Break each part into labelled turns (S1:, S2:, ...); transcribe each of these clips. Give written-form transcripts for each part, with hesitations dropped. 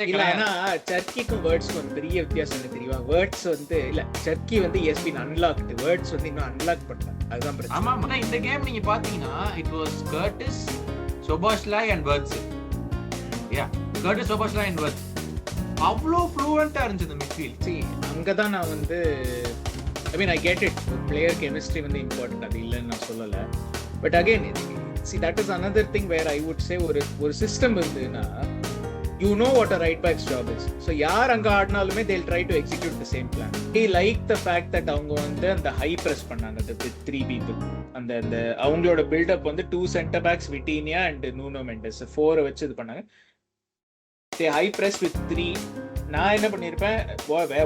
S1: இல்ல ஆனா சர்க்கிக்கும் வேர்ட்ஸ்க்கும் ஒரு பெரிய வித்தியாசம் என்ன தெரியுமா? வேர்ட்ஸ் வந்து இல்ல சர்க்கி வந்து எஸ் பீன் அன்லாக்டு, வேர்ட்ஸ் வந்து இன்னும் அன்லாக் பண்ணல. அதுதான் பிரச்சனை.
S2: ஆமா இந்த கேம் நீங்க பாத்தீங்கன்னா it was Curtis, Szoboszlai and Wirtz. Yeah Curtis, Szoboszlai and Wirtz அவ்வளோ ஃப்ளூவெண்டா இருந்துச்சு இந்த மிட்ஃபீல்ட்.
S1: See, அங்கதான் நான் வந்து I mean I get it, player chemistry வந்து இம்பார்ட்டன்ட், அது இல்லைன்னு நான் சொல்லலை. But again see that is another thing where I would say ஒரு சிஸ்டம் இருந்துன்னா you know what a right back's job is. So யார் அங்க ஆடினாலுமே they'll try to execute the same plan. I like the fact that அவங்க வந்து அந்த high press பண்ணாங்க with 3 people. அந்த அவங்களோட பில்டப் வந்து 2 center backs Vitinha and Nuno Mendes 4 வச்சு இது பண்ணாங்க. they high press with 3. நான் என்ன பண்ணிருப்பேன்,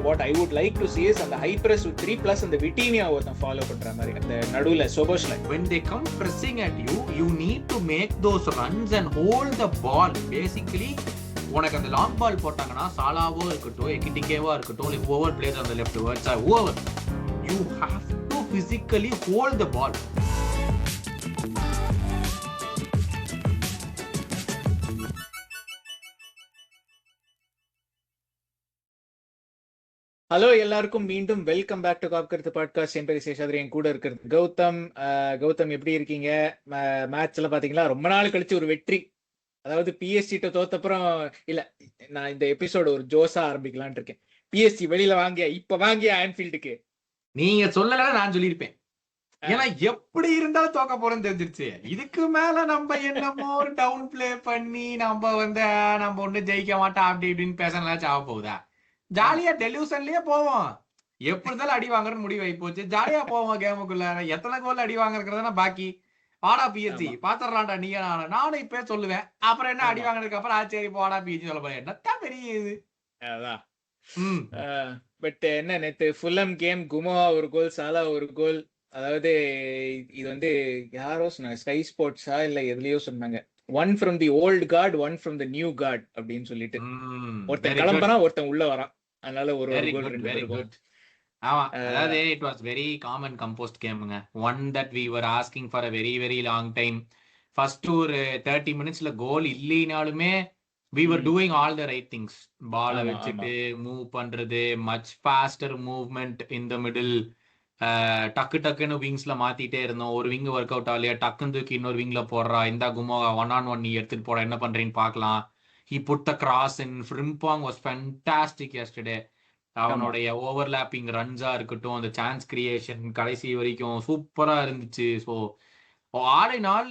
S1: what I would like to see is அந்த high press with 3 plus அந்த விட்டீனியா ஒருத்தன் ஃபாலோ பண்ற மாதிரி அந்த நடுவுல சோபோஸ்ல.
S2: when they come pressing at you, you need to make those runs and hold the ball. Basically உனக்கு அந்த லாங் பால் போட்டாங்கன்னா சாலாவோ இருக்கட்டும், எக்கிட்டிங்கேவோ இருக்கட்டும், இல்லை whoever plays on the left towards or whoever, you have to physically hold the ball.
S1: Hello எல்லாருக்கும் மீண்டும் welcome back to காப் கருத்து podcast. என் பேர் சேஷாத்ரி, என் கூட இருக்கிறது கௌதம். கௌதம் எப்படி இருக்கீங்க? மேட்ச்ல பாத்தீங்களா, ரொம்ப நாள் கழிச்சு ஒரு வெற்றி. அதாவது பிஎஸ்சிட்ட தோத்தப்புறம் இல்ல, நான் இந்த எபிசோடு ஒரு ஜோஸா ஆரம்பிக்கலான் இருக்கேன். பிஎஸ்சி வெளியில வாங்கிய, இப்ப வாங்கிய ஆன்ஃபீல்டுக்கு.
S2: நீங்க சொல்லல, நான் சொல்லியிருப்பேன். ஏன்னா எப்படி இருந்தாலும் தோக்க போறேன்னு தெரிஞ்சிருச்சு. இதுக்கு மேல நம்ம என்னமோ ஒரு டவுன் பிளே பண்ணி நம்ம ஒண்ணு ஜெயிக்க மாட்டோம் அப்படி இப்படின்னு பேசலாம் ஆக போகுதா? ஜாலியா டெலிவிஷன்லயே போவோம். எப்படி இருந்தாலும் அடி வாங்குறன்னு முடிவு ஆகி போச்சு. ஜாலியா போவோம் கேமுக்குள்ள. எத்தனை கோல் அடி வாங்குறதுனா பாக்கி. வாடா பிஎஸ்சி பாத்திரலாம்டா நீ நானும் இப்ப சொல்லுவேன். அப்புறம் என்ன அடி வாங்கினதுக்கு அப்புறம் சரி போடா பிஎஸ்சி சொல்ல போறேன். என்னத்தான் பெரிய இது.
S1: பட் என்ன நேத்து ஃபுல்லம் கேம் குமோவா ஒரு கோல், சாலா ஒரு கோல். அதாவது இது வந்து யாரோ சொன்னாங்க, ஸ்கை ஸ்போர்ட்ஸா இல்ல எதுலயோ சொன்னாங்க, one from the old guard, one from the new guard அப்படின்னு சொல்லிட்டு. ஒருத்தன் கிளம்புறான், ஒருத்தன் உள்ள வரான். அதனால ஒரு கோல், ரெண்டு கோல்.
S2: ஆமா, அதாவது it was very calm and composed கேமுங்க. One that we were asking for a very very long time. First ஒரு 30 minutesல கோல் இல்லைனாலுமே we were doing all the right things. பால வச்சுட்டு மூவ் பண்றது, much faster movement in the middle. டக்குன்னு விங்ஸ்ல மாத்திட்டே இருந்தோம். ஒரு wing work out ஆகலையா, டக்குன்னு தூக்கி இன்னொரு விங்ல போடுறா, இந்த குமோ 1-on-1 நீ எடுத்துட்டு போட, என்ன பண்றேன்னு பாக்கலாம். He put the cross in. Frimpong was fantastic yesterday. அவனுடைய ஓவர்லாப்பிங் ரன்ஸா இருக்கட்டும், அந்த சான்ஸ் கிரியேஷன் கடைசி வரைக்கும் சூப்பரா இருந்துச்சு. ஸோ ஆடினால்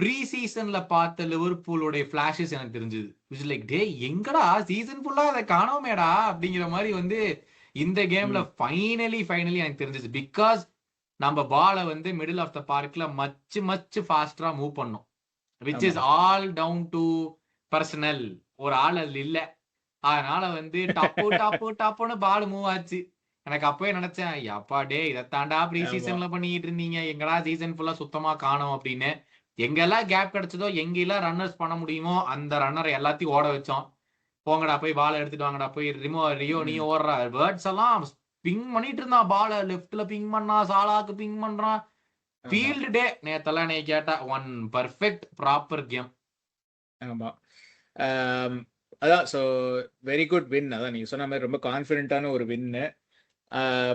S2: ப்ரீ சீசன்ல பார்த்த லிவர்பூலோடைய ஃபிளாஷஸ் எனக்கு தெரிஞ்சது. இட்ஸ் லைக் டே எங்கடா சீசன் ஃபுல்லா அதை காணோமேடா அப்படிங்கிற மாதிரி வந்து இந்த கேம்ல ஃபைனலி எனக்கு தெரிஞ்சது. பிகாஸ் நம்ம பாலை வந்து மிடில் ஆஃப் த பார்க்ல மச் ஃபாஸ்டரா மூவ் பண்ணோம். Which is all down to personal. ஒரு ஆள் அதுல இல்ல, அதனால வந்து டாப்புன்னு பால் மூவ் ஆச்சு. எனக்கு அப்பவே நினைச்சேன், அப்பா டே இதை தாண்டா ப்ரீ சீசன்ல பண்ணிட்டு இருந்தீங்க, எங்கடா சீசன் ஃபுல்லா சுத்தமா காணோம் அப்படின்னு. எங்கெல்லாம் கேப் கிடைச்சதோ, எங்கெல்லாம் ரன்னர்ஸ் பண்ண முடியுமோ அந்த ரன்னர் எல்லாத்தையும் ஓட வச்சோம். போங்கடா போய் பாலை எடுத்துட்டு வாங்கடா, போய் ரியோ நீ ஓடுற. வேர்ட்ஸ் எல்லாம் பிங் பண்ணிட்டு இருந்தான், பாலை லெஃப்ட்ல பிங் பண்ணா, சாலாக்கு பிங் பண்றான். ஃபீல்டு டே நேத்தெல்லாம் நீ கேட்டா ஒன் பர்ஃபெக்ட் ப்ராப்பர் கேம்.
S1: ஆமா, அதான். So very good win. அதான் நீங்க சொன்ன மாதிரி ரொம்ப கான்ஃபிடென்ட்டான ஒரு வின்னு.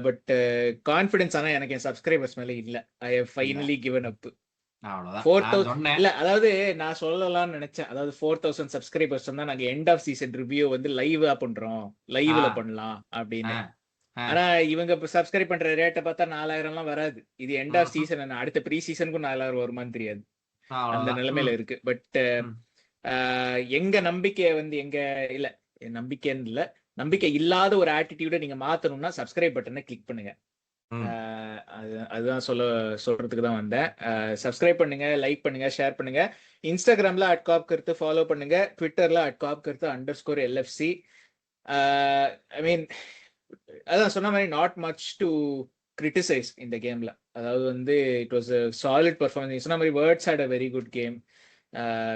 S1: பட் கான்ஃபிடன்ஸ் ஆனால் எனக்கு என் சப்ஸ்கிரைபர்ஸ் மேலே இல்லை. I have finally given up. 4,000 இல்ல, அதாவது நான் சொல்லலாம்னு நினைச்சேன். அதாவது 4,000 சப்ஸ்கிரைபர்ஸ் தான் நாங்க எண்ட் ஆஃப் சீசன் ரிவ்யூ வந்து லைவா பண்றோம், லைவ்ல பண்ணலாம் அப்படின்னு. ஆனா இவங்க சப்ஸ்கிரைப் பண்ற ரேட்டை பார்த்தா 4,000 எல்லாம் வராது. இது எண்ட் ஆஃப் சீசன், அடுத்த ப்ரீ சீசனுக்கும் 4,000 வருமானு தெரியாது, அந்த நிலைமையில இருக்கு. பட் எங்க நம்பிக்கையை வந்து எங்க இல்ல, நம்பிக்கைன்னு இல்ல, நம்பிக்கை இல்லாத ஒரு ஆட்டிடியூட நீங்க மாத்தணும்னா சப்ஸ்கிரைப் பட்டனை கிளிக் பண்ணுங்க. அதுதான் சொல்றதுக்கு தான் வந்தேன். சப்ஸ்கிரைப் பண்ணுங்க, லைக் பண்ணுங்க, ஷேர் பண்ணுங்க. இன்ஸ்டாகிராம்ல @காப்கருத்து ஃபாலோ பண்ணுங்க. ட்விட்டர்ல @காப்கருத்து_LFC. ஐ மீன் அதான் சொன்ன மாதிரி நாட் மச் டு கிரிட்டிசைஸ் இந்த கேம்ல. அதாவது வந்து it was a solid performance. சொன்ன மாதிரி words had a very good game.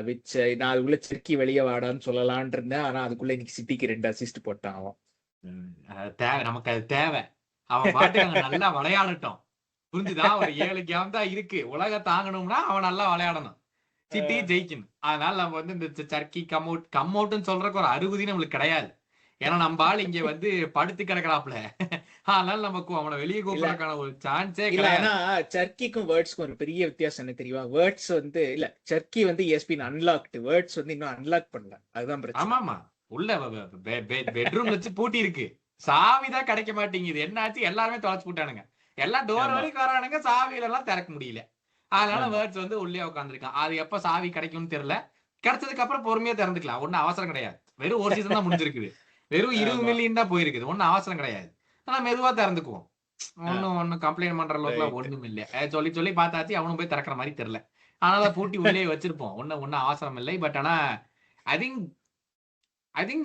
S1: Which நான் அதுக்குள்ள சிக்கி வெளியே வாடான்னு சொல்லலான் இருந்தேன். ஆனா அதுக்குள்ள இன்னைக்கு சிட்டிக்கு 2 அசிஸ்ட் போட்டான் அவன்.
S2: நமக்கு அது தேவை. அவன் பாட்டுக்கு நல்லா விளையாடட்டும், புரிஞ்சுதா? ஒரு 7 கேம் தான் இருக்கு. உலக தாங்கணும்னா அவன் நல்லா விளையாடணும். சிட்டி ஜெயிக்கணும். அதனால நம்ம வந்து இந்த சர்க்கி கம் அவுட்னு சொல்றதுக்கு ஒரு அருகுதி நம்மளுக்கு கிடையாது. ஏன்னா நம்ம ஆள் இங்க வந்து படுத்து கிடக்குறாப்ல. அதனால நமக்கு அவனை வெளியே
S1: இல்ல
S2: கூப்பிடறதுக்கான ஒரு சான்ஸே
S1: இல்ல
S2: கிடையாது.
S1: ஆனா சர்க்கிக்கும் வேர்ட்ஸ்க்கும் ஒரு பெரிய வித்தியாசம் என்ன தெரியுமா? வேர்ட்ஸ் வந்து இல்ல சர்க்கி வந்து ESPN அன்லாக்டு, வேர்ட்ஸ் வந்து இன்னும் அன்லாக் பண்ணல. அதுதான் பிரச்சனை.
S2: ஆமாமா. உள்ள பெட்ரூம்ல வச்சு பூட்டி இருக்கு. சாவிதான் கிடைக்க மாட்டேங்குது. என்னாச்சு எல்லாருமே தொலைச்சு போட்டானுங்க. எல்லாம் டோர்
S1: ஆமா
S2: வரைக்கும் வரானுங்க, சாவியில எல்லாம் திறக்க முடியல. அதனால
S1: ஆமா
S2: வேர்ட்ஸ் வந்து உள்ளே உட்காந்துருக்கான். அது எப்ப சாவி கிடைக்கும்னு தெரியல. கிடைச்சதுக்கு அப்புறம் பொறுமையா திறந்துக்கலாம். ஒன்னும் அவசரம் கிடையாது. வெறும் ஒரு சீசன் தான் முடிஞ்சிருக்குது. வெறும் 20
S1: ஆமா
S2: மில்லியன் தான் போயிருக்குது. ஒன்னும் அவசரம் கிடையாது. ஆனா மெதுவா திறந்துக்குவோம். ஒன்னும் கம்ப்ளைண்ட் பண்ற அளவுக்குலாம்
S1: ரைட்.
S2: ஒண்ணும் இல்ல. சொல்லி சொல்லி பார்த்தாச்சு. அவனும் போய் திறக்கிற மாதிரி தெரியல. அதனால பூட்டி உள்ளே வச்சிருப்போம். ஒன்னும் அவசரம் இல்லை. பட் ஆனா I think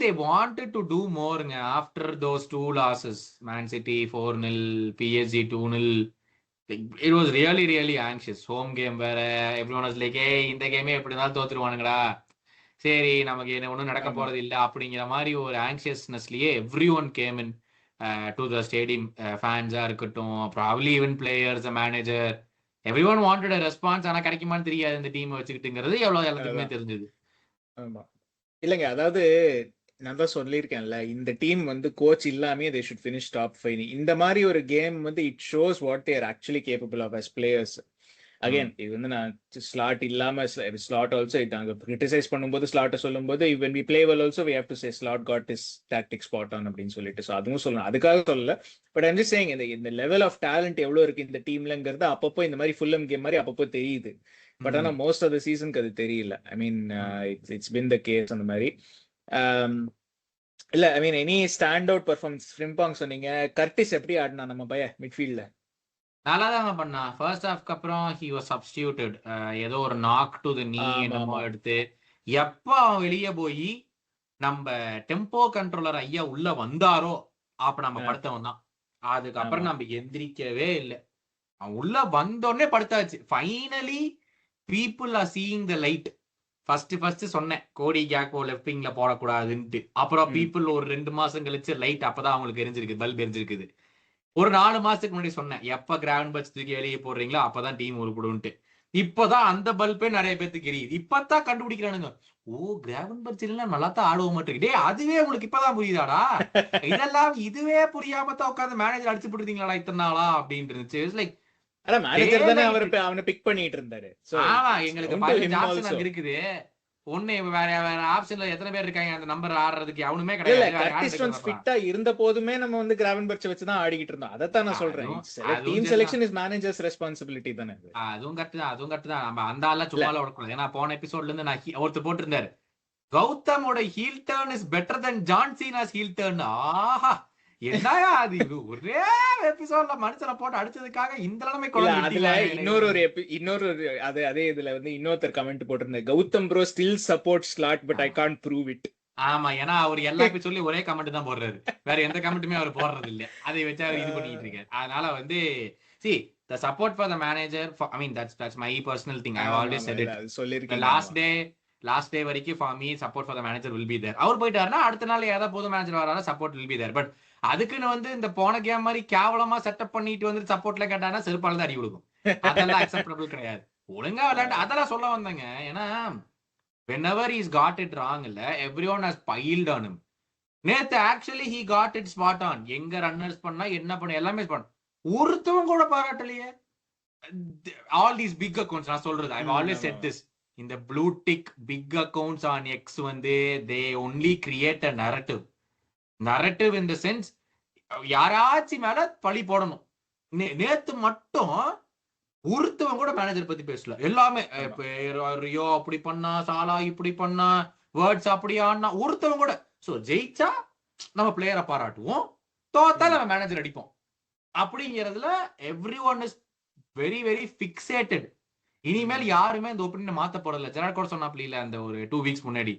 S2: they wanted to do more after those two losses. Man City 4-0, PSG 2-0. It was really, really anxious. Home game வேற. Everyone was like, hey, இந்த கேமே எப்படி இருந்தாலும் தோத்துருவானுங்கடா. சரி நமக்கு என்ன ஒன்றும் நடக்க
S1: ஆமா
S2: போறது இல்லை அப்படிங்கிற மாதிரி ஒரு ஆங்ஷியஸ்னஸ்லயே everyone came into the stadium. ஃபேன்ஸா இருக்கட்டும், probably even players, manager, everyone wanted a response. ஆனா கிடைக்குமான்னு தெரியாது இந்த டீம் வச்சுக்கிட்டுங்கிறது எவ்வளவு எல்லாத்துக்குமே
S1: அதான்
S2: தெரிஞ்சது.
S1: ஆமா இல்லைங்க. அதாவது நான் தான் சொல்லியிருக்கேன்ல, இந்த டீம் வந்து கோச் இல்லாமே தே ஷுட் ஃபினிஷ் டாப் 5. இந்த மாதிரி ஒரு கேம் வந்து it shows what they're actually capable of as players. Again இது வந்து நான் ஸ்லாட் இல்லாம ஸ்லாட் ஆல்சோ நாங்க கிரிட்டிசைஸ் பண்ணும்போது ஸ்லாட்டை சொல்லும்போது when we play well also we have to say slot got his tactic spot on அப்படின்னு சொல்லிட்டு, ஸோ அதுவும் சொல்லணும், அதுக்காக சொல்லல. பட் ஐம் ஜஸ்ட் சேயிங் இந்த லெவல் ஆஃப் டேலண்ட் எவ்வளவு இருக்கு இந்த டீம்லங்கிறது அப்பப்போ இந்த மாதிரி ஃபுல்லம் கேம் மாதிரி அப்பப்போ தெரியுது. பட் ஆனா மோஸ்ட் ஆஃப் த சீசனுக்கு அது தெரியல. ஐ mean it's been the case அந்த மாதிரி. இல்ல I mean any stand out performance? Frimpong சொன்னீங்க, கர்டிஸ் எப்படி ஆடினா நம்ம பையன் மிட்ஃபீல்ட்ல?
S2: நல்லா தாங்க பண்ணா. ஃபர்ஸ்ட் ஹாஃப்க்கு அப்புறம் ஹி வாஸ் சப்ஸ்டியூட்டட். ஏதோ ஒரு நாக் டு தி நீ
S1: ஆமா
S2: என்னமோ
S1: ஆமா
S2: எடுத்து எப்ப அவன் வெளியே போய் நம்ம டெம்போ கண்ட்ரோலர் ஐயா உள்ள வந்தாரோ அப்ப நம்ம படுத்தவன் தான். அதுக்கப்புறம்
S1: ஆமா
S2: நம்ம எந்திரிக்கவே இல்லை. அவன் உள்ள வந்தோடனே படுத்தாச்சு. Finally people are seeing the light. First சொன்னேன் கோடி கேக்கோ லெஃப்ட் விங்ல போடக்கூடாதுன்ட்டு. அப்புறம் பீப்புள் ஒரு 2 மாசம் கழிச்சு லைட் அப்பதான் அவங்களுக்கு எரிஞ்சிருக்கு, பல்ப் எரிஞ்சிருக்குது. ஒரு 4 மாசத்துக்கு முன்னாடி சொன்னேன் எப்ப கிராவன் பட்ச் தூக்கி வெளியே போடுறீங்களோ அப்பதான் டீம் உருப்படும்ட்டு. இப்பதான் அந்த பல்பே நிறைய பேருக்கு எரியுது. இப்பதான் கண்டுபிடிக்கிறானுங்க, ஓ கிராவன் பட்ச் இல்லைன்னா நல்லா தான் ஆடுவோம் மாட்டேங்குது. டே அதுவே உங்களுக்கு இப்பதான் புரியுதாடா? இதெல்லாம் இதுவே புரியாம தான் உட்காந்து மேனேஜர் அடிச்சு போட்டுருந்தீங்களா இத்தனை நாளா அப்படின்னு இருந்துச்சு. லைக்
S1: அதான் மேனேஜர் தானே அவனை பிக் பண்ணிட்டு இருந்தாரு.
S2: ஆமா எங்களுக்கு 15 ஆப்ஷன் அங்க இருக்குது. ஒண்ணு வேற வேற ஆப்ஷன்ல எத்தனை பேர் இருக்காங்க அந்த நம்பர் ஆடுறதுக்கு? எவனுமே கிடையாது.
S1: ஃபிட்டா இருந்த போதுமே நம்ம வந்து கிராவன் பர்ச் வச்சு தான் ஆடிக்கிட்டு இருந்தோம். அதைத்தான் நான் சொல்றேன். Team selection is managers responsibility தானே.
S2: அதுவும் கரெக்ட் தான். நம்ம அந்த ஆள சும்மால விடக்கூடாது. ஏன்னா போன எபிசோட்ல இருந்து நான் ஒருத்தர் போட்டிருந்தாரு, கௌதமோட heel turn is better then John Cena's heel turn. ஆஹா என்னயா அது, இது ஒரே எபிசோட்ல மனுஷனை போட்டு அடிச்சதுக்காக இந்த நிலைமை
S1: அதுல இன்னொரு அதே இதுல வந்து இன்னொருத்தர் கமெண்ட் போட்டிருந்தேன், Gautham bro still support slot but I can't prove it.
S2: ஆமா ஏன்னா அவர் எல்லா சொல்லி ஒரே கமெண்ட் தான் போடுறாரு, வேற எந்த கமெண்ட்டுமே அவர் போடுறது இல்ல. அதை வச்சு அவர் இது பண்ணிட்டு இருக்காரு. அதனால வந்து see the support for the manager I mean that's my personal thing. I always said it. The last day வரைக்கும் for me support for the manager will be there. அவர் போயிட்டாருன்னா அடுத்த நாள் ஏதாவது புது மேனேஜர் வராரா support will be there. But அதுக்குன்னு வந்து இந்த போன கேம் மாதிரி கேவலமா செட்டப் பண்ணிட்டு வந்து சப்போர்ட்ல கேட்டானா செருப்பால தான் அடி கொடுக்கும். அதெல்லாம் அக்செப்டபிள் கிடையாது. ஒழுங்கா விளையாண்டு அதெல்லாம் சொல்ல வந்தாங்க. ஏன்னா whenever he's got it wrong இல்ல, everyone has piled on him. நேத்து actually he got it spot on. எங்க ரன்னர்ஸ் பண்ணா என்ன பண்ண எல்லாமே பண்ண ஒருத்தவங்க கூட பாராட்டலையே. all these big accounts நான் சொல்றது I've always said this, இந்த blue tick big accounts on X வந்து they only create a narrative in the sense யாராச்சும் மேல பழி போடணும். நேத்து மட்டும் ஒருத்தவங்க கூட மேனேஜர் பத்தி பேசல. எல்லாமே ரியோ அப்படி பண்ணா, சாலா இப்படி பண்ணா, வேர்ட்ஸ் அப்படி ஆனா, ஒருத்தவங்க கூட. சோ ஜெயிச்சா நம்ம பிளேயரை பாராட்டுவோம், தோத்தா நம்ம மேனேஜர் அடிப்போம் அப்படிங்கிறதுல everyone is very very fixated. இனிமேல் யாருமே இந்த ஒப்பீனியனை மாத்த போறதில்ல. ஜெரார்ட் கூட சொன்னாப்ல இல்ல அந்த ஒரு 2 weeks முன்னாடி,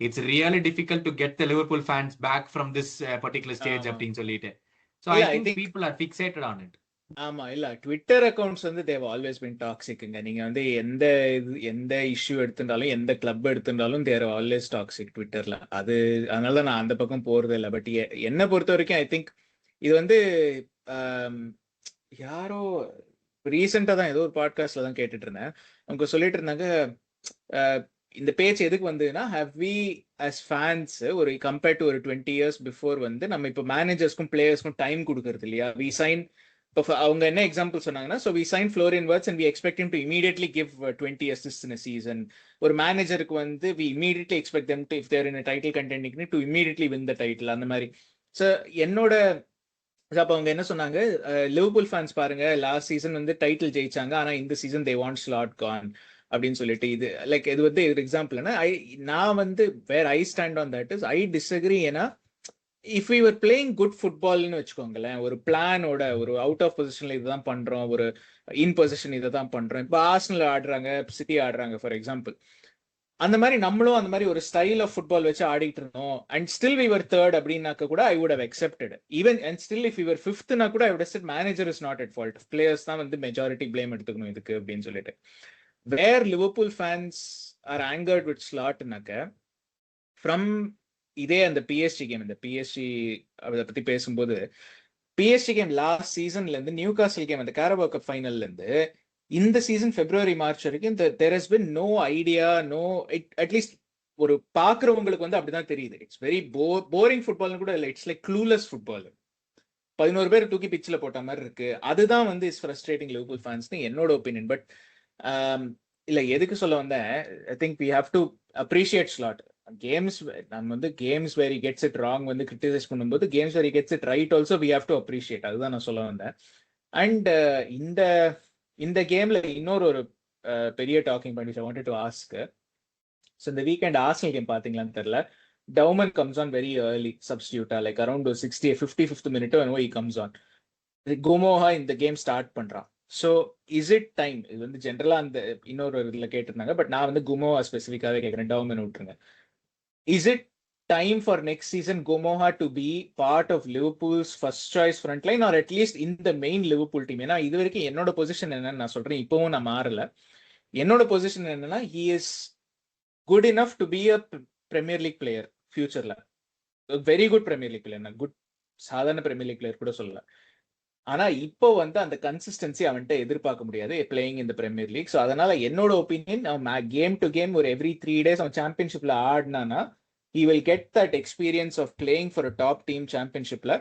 S2: it's really difficult to get the Liverpool fans back from this particular stage அப்படின்னு சொல்லிட்டு. So I think people are fixated on it.
S1: ஆமா இல்ல ட்விட்டர் அக்கவுண்ட்ஸ் வந்து தேவ் ஆல்வேஸ் பின் டாக்ஸிக்குங்க. நீங்க வந்து எந்த இஷ்யூ எடுத்துட்டாலும் எந்த கிளப் எடுத்துட்டாலும் தேர் ஆல்வேஸ் டாக்ஸிக் ட்விட்டர்ல. அதனால நான் அந்த பக்கம் போறது இல்லை. பட் என்னை பொறுத்த வரைக்கும் ஐ திங்க் இது வந்து யாரோ ரீசெண்டா தான் ஏதோ ஒரு பாட்காஸ்ட்ல தான் கேட்டுட்டு இருந்தேன். அவங்க சொல்லிட்டு இருந்தாங்க, இந்த பேச்சு எதுக்கு வந்ததுன்னா, ஹேவ் வி அஸ் ஃபேன்ஸ் ஒரு கம்பேர்ட் டு ஒரு 20 இயர்ஸ் பிஃபோர் வந்து நம்ம இப்போ மேனேஜர்ஸ்க்கும் பிளேயர்ஸ்க்கும் டைம் கொடுக்கறது இல்லையா? வி சைன் இப்போ அவங்க என்ன எக்ஸாம்பிள் சொன்னாங்கன்னா, so we sign Florian Wirtz and we expect him to immediately give 20 assists in a season. ஒரு மேனேஜருக்கு வந்து we immediately expect them to if they're in title contending to immediately win the title அந்த மாதிரி. So என்னோட அப்போ அவங்க என்ன சொன்னாங்க, லிவர்பூல் ஃபேன்ஸ் பாருங்க லாஸ்ட் சீசன் வந்து டைட்டில் ஜெயிச்சாங்க, ஆனா இந்த season they want Slot gone அப்படின்னு சொல்லிட்டு. இது லைக் இது வந்து ஒரு எக்ஸாம்பிள்னா நான் வந்து where I stand on that is I disagree. ஏன்னா if you are playing good ஃபுட்பால்னு வச்சுக்கோங்களேன், ஒரு பிளானோட ஒரு அவுட் ஆஃப் பொசிஷன்ல இதுதான் பண்றோம், ஒரு இன் பொசிஷன் இதை தான் பண்றோம். இப்போ ஆர்சனல் ஆடுறாங்க, சிட்டி ஆடுறாங்க ஃபார் எக்ஸாம்பிள். அந்த மாதிரி நம்மளும் அந்த மாதிரி ஒரு ஸ்டைல் ஆஃப் ஃபுட்பால் வச்சு ஆடிட்டு இருந்தோம் and still we were third அப்படின்னாக்க கூட I would have accepted. Even and still if we were ஃபிஃப்த்னா கூட I would have said manager is not at fault, players தான் வந்து மெஜாரிட்டி பிளேம் எடுத்துக்கணும் இதுக்கு அப்படின்னு சொல்லிட்டு. Where Liverpool fans are angered with ஸ்லாட்னாக்க ஃப்ரம் இதே அந்த பிஎஸ்ஜி கேம், இந்த பிஎஸ்ஜி அதை பத்தி பேசும்போது, பிஎஸ்ஜி கேம் லாஸ்ட் சீசன்ல இருந்து நியூ காஸ்டல் கேம் அந்த கேரபோ கப் ஃபைனல்ல இருந்து இந்த சீசன் பிப்ரவரி மார்ச் வரைக்கும் there has been no idea, no at least ஒரு பாக்குறவங்களுக்கு வந்து அப்படிதான் தெரியுது. இட்ஸ் வெரி போரிங் ஃபுட்பால்னு கூட இல்லை, இட்ஸ் லைக் க்ளூலெஸ் ஃபுட்பால். 11 பேர் தூக்கி பிச்சில் போட்ட மாதிரி இருக்கு. அதுதான் வந்து இஸ் ஃப்ரஸ்ட்ரேட்டிங் லிவர்பூல் ஃபேன்ஸ்னு என்னோட ஒப்பீனியன். பட் இல்லை எதுக்கு சொல்ல வந்தேன், I think we have to appreciate Slot. Games நம்ம வந்து games where he gets it wrong வந்து கிரிட்டிசைஸ் பண்ணும்போது games where he gets it right also we have to appreciate. அதுதான் நான் சொல்ல வந்தேன். அண்ட் இந்த கேம்ல இன்னொரு ஒரு பெரிய talking point I wanted to ask. So இந்த வீக்கெண்ட் ஆர்சனல் கேம் பாத்தீங்களான்னு தெரியல, Dowman comes on very early சப்ஸ்டியூட்டா, like around 55th minute he comes on. Ngumoha இந்த கேம் ஸ்டார்ட் பண்றான். ஸோ இஸ் இட் டைம், இது வந்து ஜென்ரலா அந்த இன்னொரு இதுல கேட்டிருந்தாங்க, பட் நான் வந்து குமோஹா ஸ்பெசிஃபிக்காவே கேட்கறேன், டவுமன் விட்டுருங்க. Is it time for next season Gomoha to be part of Liverpool's first choice front line or at least in the main Liverpool team? ஏன்னா இது வரைக்கும் என்னோட பொசிஷன் என்னன்னு நான் சொல்றேன், இப்பவும் நான் மாறல. என்னோட பொசிஷன் என்னன்னா, he is good enough to be a Premier League player ஃபியூச்சர்ல, very good Premier League player, good சாதாரண Premier League player கூட சொல்லல. ஆனா இப்போ வந்து அந்த கன்சிஸ்டன்சி அவன்கிட்ட எதிர்பார்க்க முடியாது பிளேயிங் இந்த பிரீமியர் லீக். ஸோ அதனால என்னோட ஒப்பீனியன், அவன் கேம் டு கேம் ஒரு எவ்ரி 3 days அவன் சாம்பியன்ஷிப்ல ஆடினானா he will get that experience of playing for a top team championship la,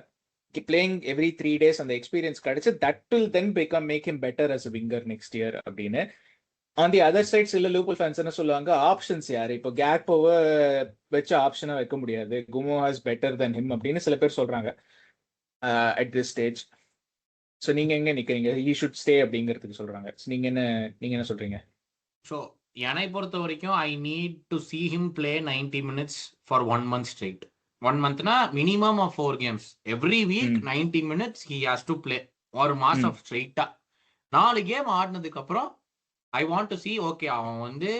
S1: playing every 3 days and the experience kadichu, that will then make him better as a winger next year அப்படினு. on the other side சில Liverpool fans என்ன சொல்லுவாங்க, options யாரு, இப்போ கேக்போவை வச்சு ஆப்ஷனா வைக்க முடியாது, குமோஹா is better than him அப்படின்னு சில பேர் சொல்றாங்க at this stage. ஸோ நீங்க எங்க நிக்கிறீங்க, he should stay அப்படிங்கிறதுக்கு சொல்றாங்க, நீங்க என்ன சொல்றீங்க?
S2: ஸோ என்னை பொறுத்த வரைக்கும் I need to see him play 90 minutes for 1 month straight. 1 monthனா minimum of 4 games every week 90 minutes he has to play. ஒரு மாசம் ஸ்ட்ரெயிட்டா 4 கேம் ஆடினதுக்கு அப்புறம் ஐ வாண்ட் டு see, ஓகே அவன் வந்து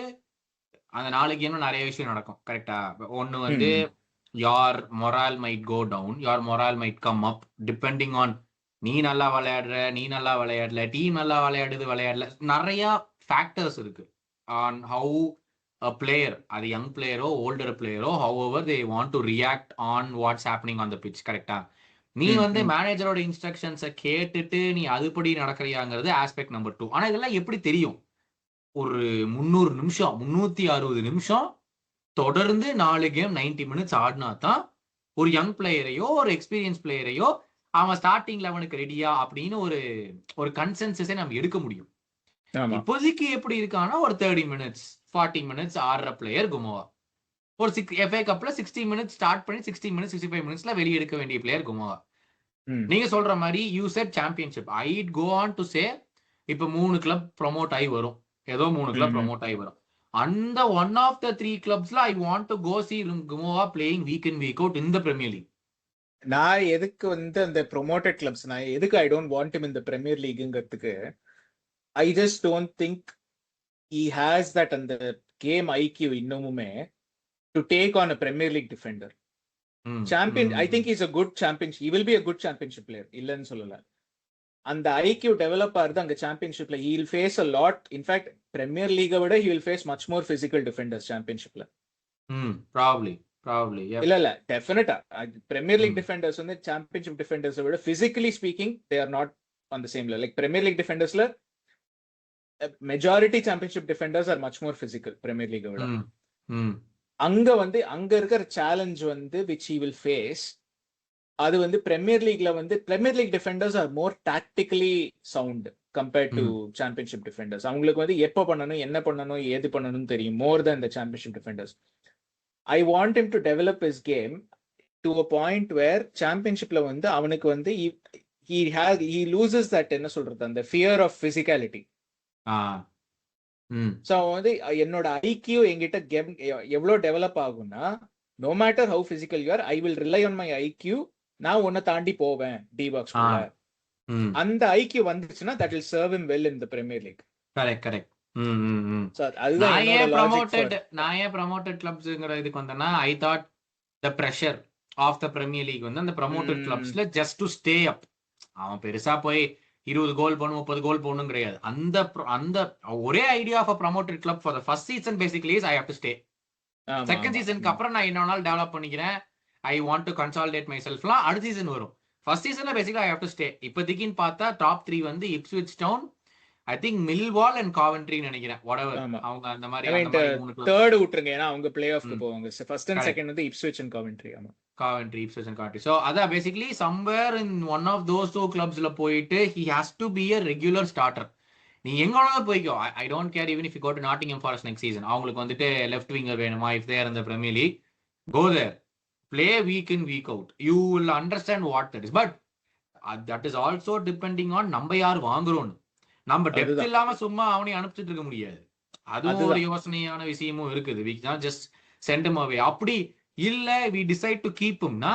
S2: அந்த 4 கேம்ல நிறைய விஷயம் நடக்கும் கரெக்டா. ஒன்னு வந்து your morale might go down, your morale might come up depending on நீ நல்லா விளையாடல, டீம் நல்லா விளையாடல, நிறைய ஃபேக்டர்ஸ் இருக்கு on how a player, அது யங் பிளேயரோ ஓல்டர் பிளேயரோ, however they want to react on what's happening on the pitch. கரெக்டா. நீ வந்து மேனேஜரோட இன்ஸ்ட்ரக்ஷன்ஸை கேட்டுட்டு நீ அதுபடி நடக்கிறியாங்கிறது ஆஸ்பெக்ட் நம்பர் 2. ஆனா இதெல்லாம் எப்படி தெரியும், ஒரு 300 நிமிஷம் 360 நிமிஷம் தொடர்ந்து 4 கேம் 90 minutes ஆடினா தான் ஒரு யங் பிளேயரையோ ஒரு எக்ஸ்பீரியன்ஸ் பிளேயரையோ அவன் ஸ்டார்டிங் 11க்கு ரெடியா அப்படின்னு ஒரு கன்சென்சஸை நம்ம எடுக்க முடியும். இப்போதைக்கு எப்படி இருக்கானா ஒரு 30 minutes 40 minutes ஆடுற பிளேயர் குமோவா. ஒரு FA கப்ல 60 minutes ஸ்டார்ட் பண்ணி 60 minutes 65 minutesல வெளியே எடுக்க வேண்டிய பிளேயர் குமோவா. நீங்க சொல்ற மாதிரி you said championship, I go on to say இப்ப 3 கிளப் ப்ரொமோட் ஆகி வரும், ஏதோ 3 கிளப் ப்ரொமோட் ஆகி வரும். அந்த ஒன் ஆஃப் த 3 கிளப்ஸ்ல I want to go see குமோவா playing week in week out in the Premier League.
S1: நான் எதுக்கு வந்து அந்த ப்ரொமோட்டட் கிளப்ஸ், நான் எதுக்கு ஐ டோன்ட் வாண்ட் ஹிம் இந்த பிரீமியர் லீக்ங்கிறதுக்கு, I just don't think he has that and the game IQ இன்னமுமே to take on a Premier League defender. Champion, I think he's a good championship, he will be a good championship player, இல்லன்னு சொல்லல. அந்த IQ develop ஆகுது அங்க சாம்பியன்ஷிப்ல. he will face a lot, in fact Premier League விட he will face much more physical defenders championshipல.
S2: probably yeah.
S1: இல்ல டெஃபினட்டா Premier League defenders வந்து championship defenders விட physically speaking they are not on the same level. like Premier League defendersல majority Championship defenders are much more physical Premier League விட.
S2: ம், ம்,
S1: அங்க இருக்கிற சேலஞ்ச் வந்து விச் ஹி வில் ஃபேஸ், அது வந்து Premier League defenders are more tactically sound compared to
S2: hmm.
S1: Championship defenders. அவங்களுக்கு வந்து எப்போ பண்ணணும், என்ன பண்ணணும், ஏது பண்ணணும்னு தெரியும் more then the Championship defenders. I want him to develop his game to a point where சாம்பியன்ஷிப்ல வந்து அவனுக்கு வந்து he loses that, என்ன சொல்றது, அந்த ஃபியர் ஆஃப் பிசிக்காலிட்டி.
S2: ஆ, ம்,
S1: ஸோ அவன் வந்து என்னோட ஐக்கியூ என்கிட்ட கேம் எவ்வளோ டெவலப் ஆகும்னா, no matter how physical you are, I will rely on my IQ. நான் உன்னை தாண்டி போவேன் டி பாக்ஸ்
S2: ஆ,
S1: குள்ள.
S2: ம்.
S1: அந்த ஐக்கியூ வந்துச்சுன்னா that will serve him well in the Premier League.
S2: Correct, correct. ம், ம், ம்.
S1: ஸோ அதுதான் என்னோட லாஜிக் ஃபார்.
S2: நான் ஏன் ப்ரமோட்டட் கிளப்ஸ்ங்கிற இதுக்கு வந்தேன்னா, I thought the pressure of the Premier League வந்து அந்த ப்ரமோட்டட் கிளப்ஸ்ல ஜஸ்ட் டு ஸ்டே அப். அவன் பெருசா போய் 20 கோல் போடணும், 30 கோல் போடணும் கிடையாது. அந்த ஒரே idea of a promoted club for the first season basically is I have to stay. Second சீசனுக்கு அப்புறம் நான் என்ன வேணாலும் டெவலப் பண்ணிக்கிறேன், I want to consolidate my செல்ஃப்லாம் அடுத்த சீசன் வரும். ஃபர்ஸ்ட் சீசன்ல basically I have to stay. இப்போதைக்குன்னு பார்த்தா டாப் 3 வந்து Ipswich Town, I think Millwall and காவென்ட்ரின்னு நினைக்கிறேன். whatever அவங்க அந்த மாதிரி
S1: தேர்ட் விட்டுருங்க, ஏன்னா அவங்க பிளே ஆஃப்க்கு போவாங்க. ஃபர்ஸ்ட் அண்ட் செகண்ட் வந்து இப்ஸ்விச் அண்ட் காவென்ட்ரி. ஆமா,
S2: Coventry, Ipswich and Coventry. So அதான் basically somewhere in one of those two கிளப்ஸ்ல போயிட்டு he has to be a regular starter. நீ எங்க வேணாலும் போய்க்கோ, I don't care even if you go to Nottingham Forest next season. அவங்களுக்கு வந்துட்டு left winger வேணுமா, இஃப் தேர் இந்த Premier League, go there, play week in week out, you will understand what that is. But that is also depending on நம்ம யார் வாங்குறோம். நம்ம depth இல்லாம சும்மா அவனை அனுப்பிச்சிட்டு இருக்க முடியாது. அதுவும் ஒரு யோசனையான விஷயமும் இருக்குது. we can't just send him away. அப்படி இல்ல we decide to keep him na,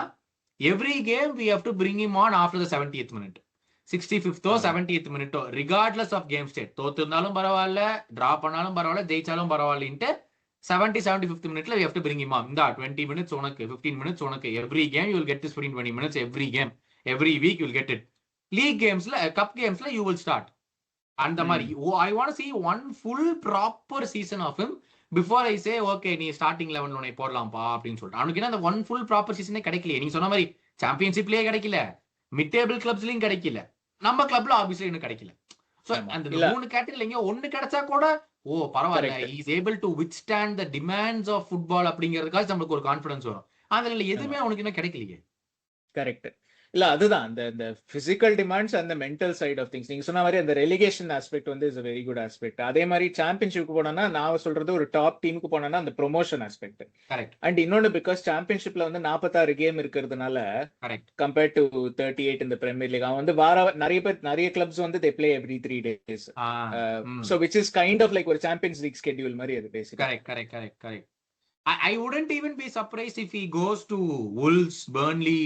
S2: every game we have to bring him on after the 70th minute, 65th or 70th minute, regardless of game state. தோத்துனாலும் பரவாயில்ல, draw பண்ணாலும் பரவாயில்ல, ஜெயிச்சாலும் பரவாயில்லைன்ட்டு 75th minute we have to bring him on. இந்த 20 minutes உனக்கு, 15 minutes உனக்கு. every game you will get this 15-20 minutes every game, every week you will get it. league gamesல, cup gamesல you will start அந்த மாதிரி. I want to see one full proper season of him before I say okay நீ starting 11 உன்னை போடலாம்ப்பா அப்படின்னு சொல்லிட்டு. அவனுக்கு அந்த one full proper சீசனே கிடைக்கலையே. நீங்க சொன்ன மாதிரி சாம்பியன்ஷிப்லயே கிடைக்கல, மிட் டேபிள் கிளப்ஸ்லயும் கிடைக்கல, நம்ம கிளப்ல ஆப்வியஸ்லி இன்னும் கிடைக்கல. சோ அந்த 3 கேட்டகரியில எங்க ஒன்னு கிடைச்சா கூட ஓ பரவாயில்ல, he is able to withstand the demands of football அப்படிங்கிறதுக்காக நம்மளுக்கு ஒரு கான்ஃபிடன்ஸ் வரும். அதுல எதுவுமே அவனுக்கு இன்னும் கிடைக்கலையே.
S1: கரெக்ட். இல்ல அதுதான் அந்த பிசிக்கல் டிமாண்ட்ஸ் அந்த மென்டல் சைட் ஆஃப் திங்ஸ். நீங்க சொன்ன மாதிரி அந்த ரெலிகேஷன் ஆஸ்பெக்ட் வந்து is a very good aspect. அதே மாதிரி சாம்பியன்ஷிப்க்கு போனா நான் சொல்றது ஒரு டாப் டீமுக்கு போனா அந்த ப்ரொமோஷன் ஆஸ்பெக்ட்.
S2: கரெக்ட்.
S1: அண்ட் இன்னொன்னு பிகாஸ் சாம்பியன்ஷிப்ல வந்து 46 கேம் இருக்கிறதுனால கம்பேர்ட் டு 38 இந்த பிரீமியர் லீக், அவன் வந்து நிறைய கிளப்ஸ் வந்து they play every 3 days. So which is kind of like ஒரு சாம்பியன்ஸ் லீக் ஸ்கெட்யூல் மாதிரி அது basically.
S2: Correct. I wouldn't even be surprised if he goes to Wolves, Burnley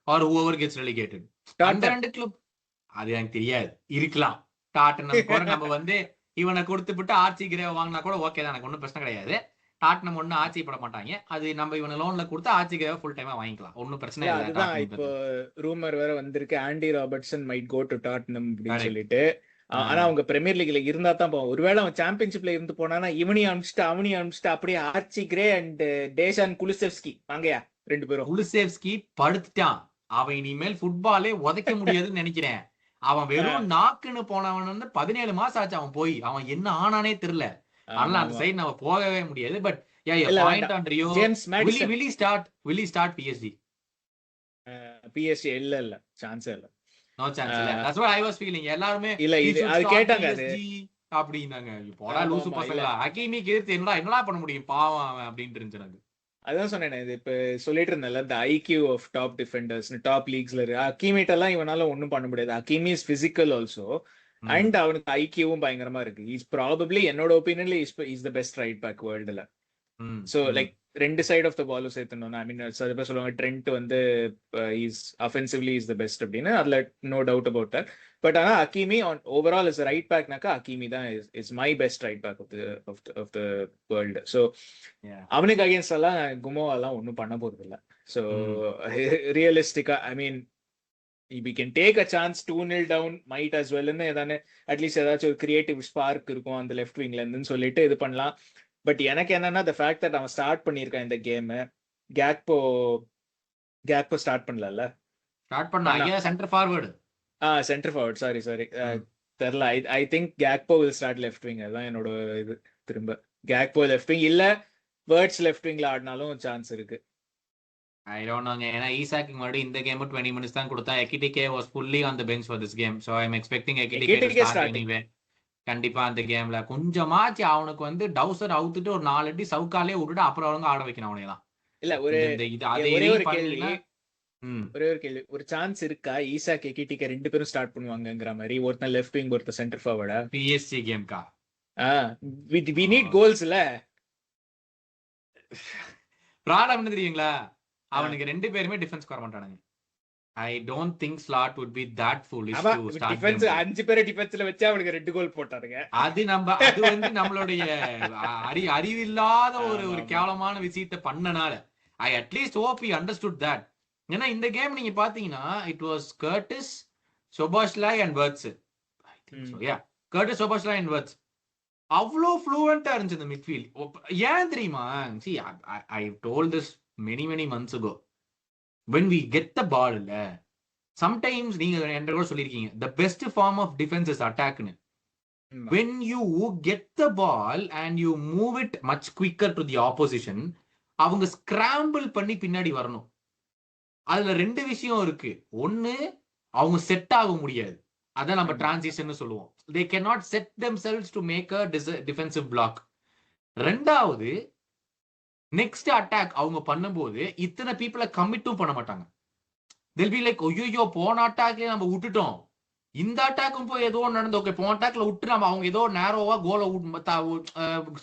S2: or whoever gets relegated. அந்த ரெண்டு club அது எனக்கு தெரியாது, இருக்கலாம். Tottenham கூட நம்ம வந்து இவனை கொடுத்துட்டு ஆர்ச்சி கிரே வாங்கினா கூட ஓகே தான், எனக்கு ஒன்றும் பிரச்சனை கிடையாது. டாட்டனம் ஒன்றும் ஆட்சி பட மாட்டாங்க. அது நம்ம இவனை லோன்ல கொடுத்து ஆர்ச்சி கிரே ஃபுல் டைமா வாங்கிக்கலாம், ஒன்றும் பிரச்சனை இல்லை.
S1: அதுதான் இப்போ ரூமர் வேற வந்திருக்கு, Andy Robertson might go to Tottenham அப்படின்னு சொல்லிட்டு. ஆனா அவங்க பிரீமியர் லீக்ல இருந்தா தான் போவோம். ஒருவேளை அவன் சாம்பியன்ஷிப்ல இருந்து போனானா இவனையும் அனுப்பிச்சுட்டு அப்படியே ஆர்ச்சி கிரே அண்ட் டேஷான் குலுசெவ்ஸ்கி வாங்கயா 2 பேரும்.
S2: குலுசெவ்ஸ்கி படுத்துட்டான், அவன் இனிமேல் ஃபுட்பாலே உதைக்க முடியாதுன்னு நினைக்கிறேன். அவன் வெறும் நாக்குன்னு போனவன் வந்து 17 மாசம் ஆச்சு அவன் போய், அவன் என்ன ஆனானே தெரியல. அதனால அந்த சைடு நம்ம போகவே முடியாது. But point on Rio, will he start PSG?
S1: PSG இல்ல சான்ஸ் இல்ல.
S2: நோ சான்ஸ் இல்ல. That's what I was feeling. எல்லாரும்
S1: இல்ல இது அது கேட்டாங்க அது
S2: அப்படினாங்க. போடா லூசு பசங்களா, ஹக்கீமி கேர்த்து என்னடா பண்ண முடியும் பாவம் அவன் அப்படினு இருந்துச்சு.
S1: அதான் சொன்னேன், இது இப்ப சொல்லிட்டு இருந்தேன்ல இந்த IQ of top defenders top லீக்ஸ்ல இருக்கு. ஹக்கீமிட்ட எல்லாம் இவனால ஒன்னும் பண்ண முடியாது. Hakimi is physical also and அவனுக்கு ஐக்யூவும் பயங்கரமா இருக்கு. இஸ் ப்ராபப்லி என்னோட ஒப்பீனியன்ல is the best right back வேர்ல்டுல. சோ லைக் ரெண்டு சைட் ஆஃப் த பாலும் சேர்த்தணும். ஐ மீன் சில பேர் சொல்லுவாங்க ட்ரெண்ட் வந்து is offensively is the best அப்படின்னு, அதுல no doubt about that. But ஆனா ஹக்கீமி ஓவரால் இஸ் ரைட் பேக்னாக்கா ஹக்கீமி தான் is my best right back of the world. So அவனுக்கு அகேன்ஸ்ட் எல்லாம் குமோவெல்லாம் ஒன்றும் பண்ண போறது இல்லை. ஸோ ரியலிஸ்டிக்கா I mean we can take a chance 2-0 down might as well ன்னு ஏதானே அட்லீஸ்ட் ஏதாச்சும் ஒரு கிரியேட்டிவ் ஸ்பார்க் இருக்கும் அந்த லெஃப்ட் விங்ல இருந்துன்னு சொல்லிட்டு இது பண்ணலாம். பட் எனக்கு என்னன்னா the fact that அவன் ஸ்டார்ட் பண்ணியிருக்கான் இந்த கேம், கேக்போ ஸ்டார்ட் பண்ணல,
S2: ஸ்டார்ட் பண்ணா centre forward
S1: centre forward sorry தெரியல. I think Gakpo will start left wing. அதுதான் என்னோட இது. திரும்ப கேக்போ லெஃப்ட் விங் இல்ல வேர்ட்ஸ் லெஃப்ட் விங்ல ஆடினாலும் சான்ஸ் இருக்கு.
S2: ஐ டோன்ட் நோங்க. ஏன்னா ஈசாக்கு மறுபடியும் இந்த கேம் 20 minutes தான் கொடுத்தா. Ekitike was fully on the bench for this game. So I am expecting Ekitike to
S1: Ekitike
S2: start
S1: starting.
S2: Anyway. கண்டிப்பா அந்த கேம்ல கொஞ்சமாச்சு அவனுக்கு வந்து டவுசர் அவுத்துட்டு ஒரு 4 அடி சவுக்காலே விட்டுட்டு அப்புறம் அவங்க ஆட வைக்கணும் அவனையெல்லாம்.
S1: இல்ல ஒரு
S2: இந்த இது அதை
S1: ஒரே ஒரு
S2: எதையும்
S1: கேள்வி.
S2: பண்ணீங்கன்னா
S1: ஒரே ஒரு கேள்வி. ஒரு சான்ஸ் இருக்கா ஈசாக் எக்கிட்டிகே 2 பேரும் ஸ்டார்ட் பண்ணுவாங்கங்கிற மாதிரி? ஒருத்தன் லெஃப்ட் விங் ஒருத்தன் சென்டர் ஃபார்வர்டா?
S2: பிஎஸ்சி கேம்க்கா
S1: வி நீட் கோல்ஸ் இல்ல.
S2: ப்ராப்ளம் என்ன தெரியுங்களா? அவனுக்கு 2 பேருமே டிஃபென்ஸ் வர மாட்டானுங்க. I don't think Slot would be that foolish
S1: அவன்
S2: to start
S1: டிஃபென்ஸ்
S2: them.
S1: 5 பேரை டிஃபென்ஸ்ல வச்சு அவனுக்கு 2 கோல் போட்டாருங்க.
S2: அது வந்து நம்மளுடைய அறிவில்லாத ஒரு
S1: ஆமா,
S2: ஒரு
S1: ஆமா.
S2: கேவலமான விஷயத்தை பண்ணனால I at least hope he understood that. ஏன்னா இந்த கேம் நீங்க பாத்தீங்கன்னா it was Curtis, Szoboszlai and Wirtz. Curtis, Szoboszlai and Wirtz அவ்வளோ ஃப்ளூவெண்டா இருந்துச்சு இந்த மிட்ஃபீல்ட். ஏன் தெரியுமா? see I told this many months ago. when we get the ball இல்ல, sometimes நீங்க என்ற கூட சொல்லிருக்கீங்க the best form of defense is attack னு. when you get the ball and you move it much quicker to the opposition, அவங்க scramble பண்ணி பின்னாடி வரணும். அதுல 2 விஷயம் இருக்கு. ஒன்னு, அவங்க செட் ஆக முடியாது. அதான் நம்ம டிரான்சிஷன் சொல்லுவோம். they cannot set themselves to make a defensive block. ரெண்டாவது, நெக்ஸ்ட் அட்டாக் அவங்க பண்ணும்போது இத்தனை பீப்புளை கமிட்டும் பண்ண மாட்டாங்க. they'll be like ஐயோ போன அட்டாக்ல நம்ம விட்டுட்டோம், இந்த அட்டாக்கும் போய் ஏதோ நடந்து, ஓகே போன அட்டாக்ல விட்டு நம்ம அவங்க ஏதோ நேரோவா கோலை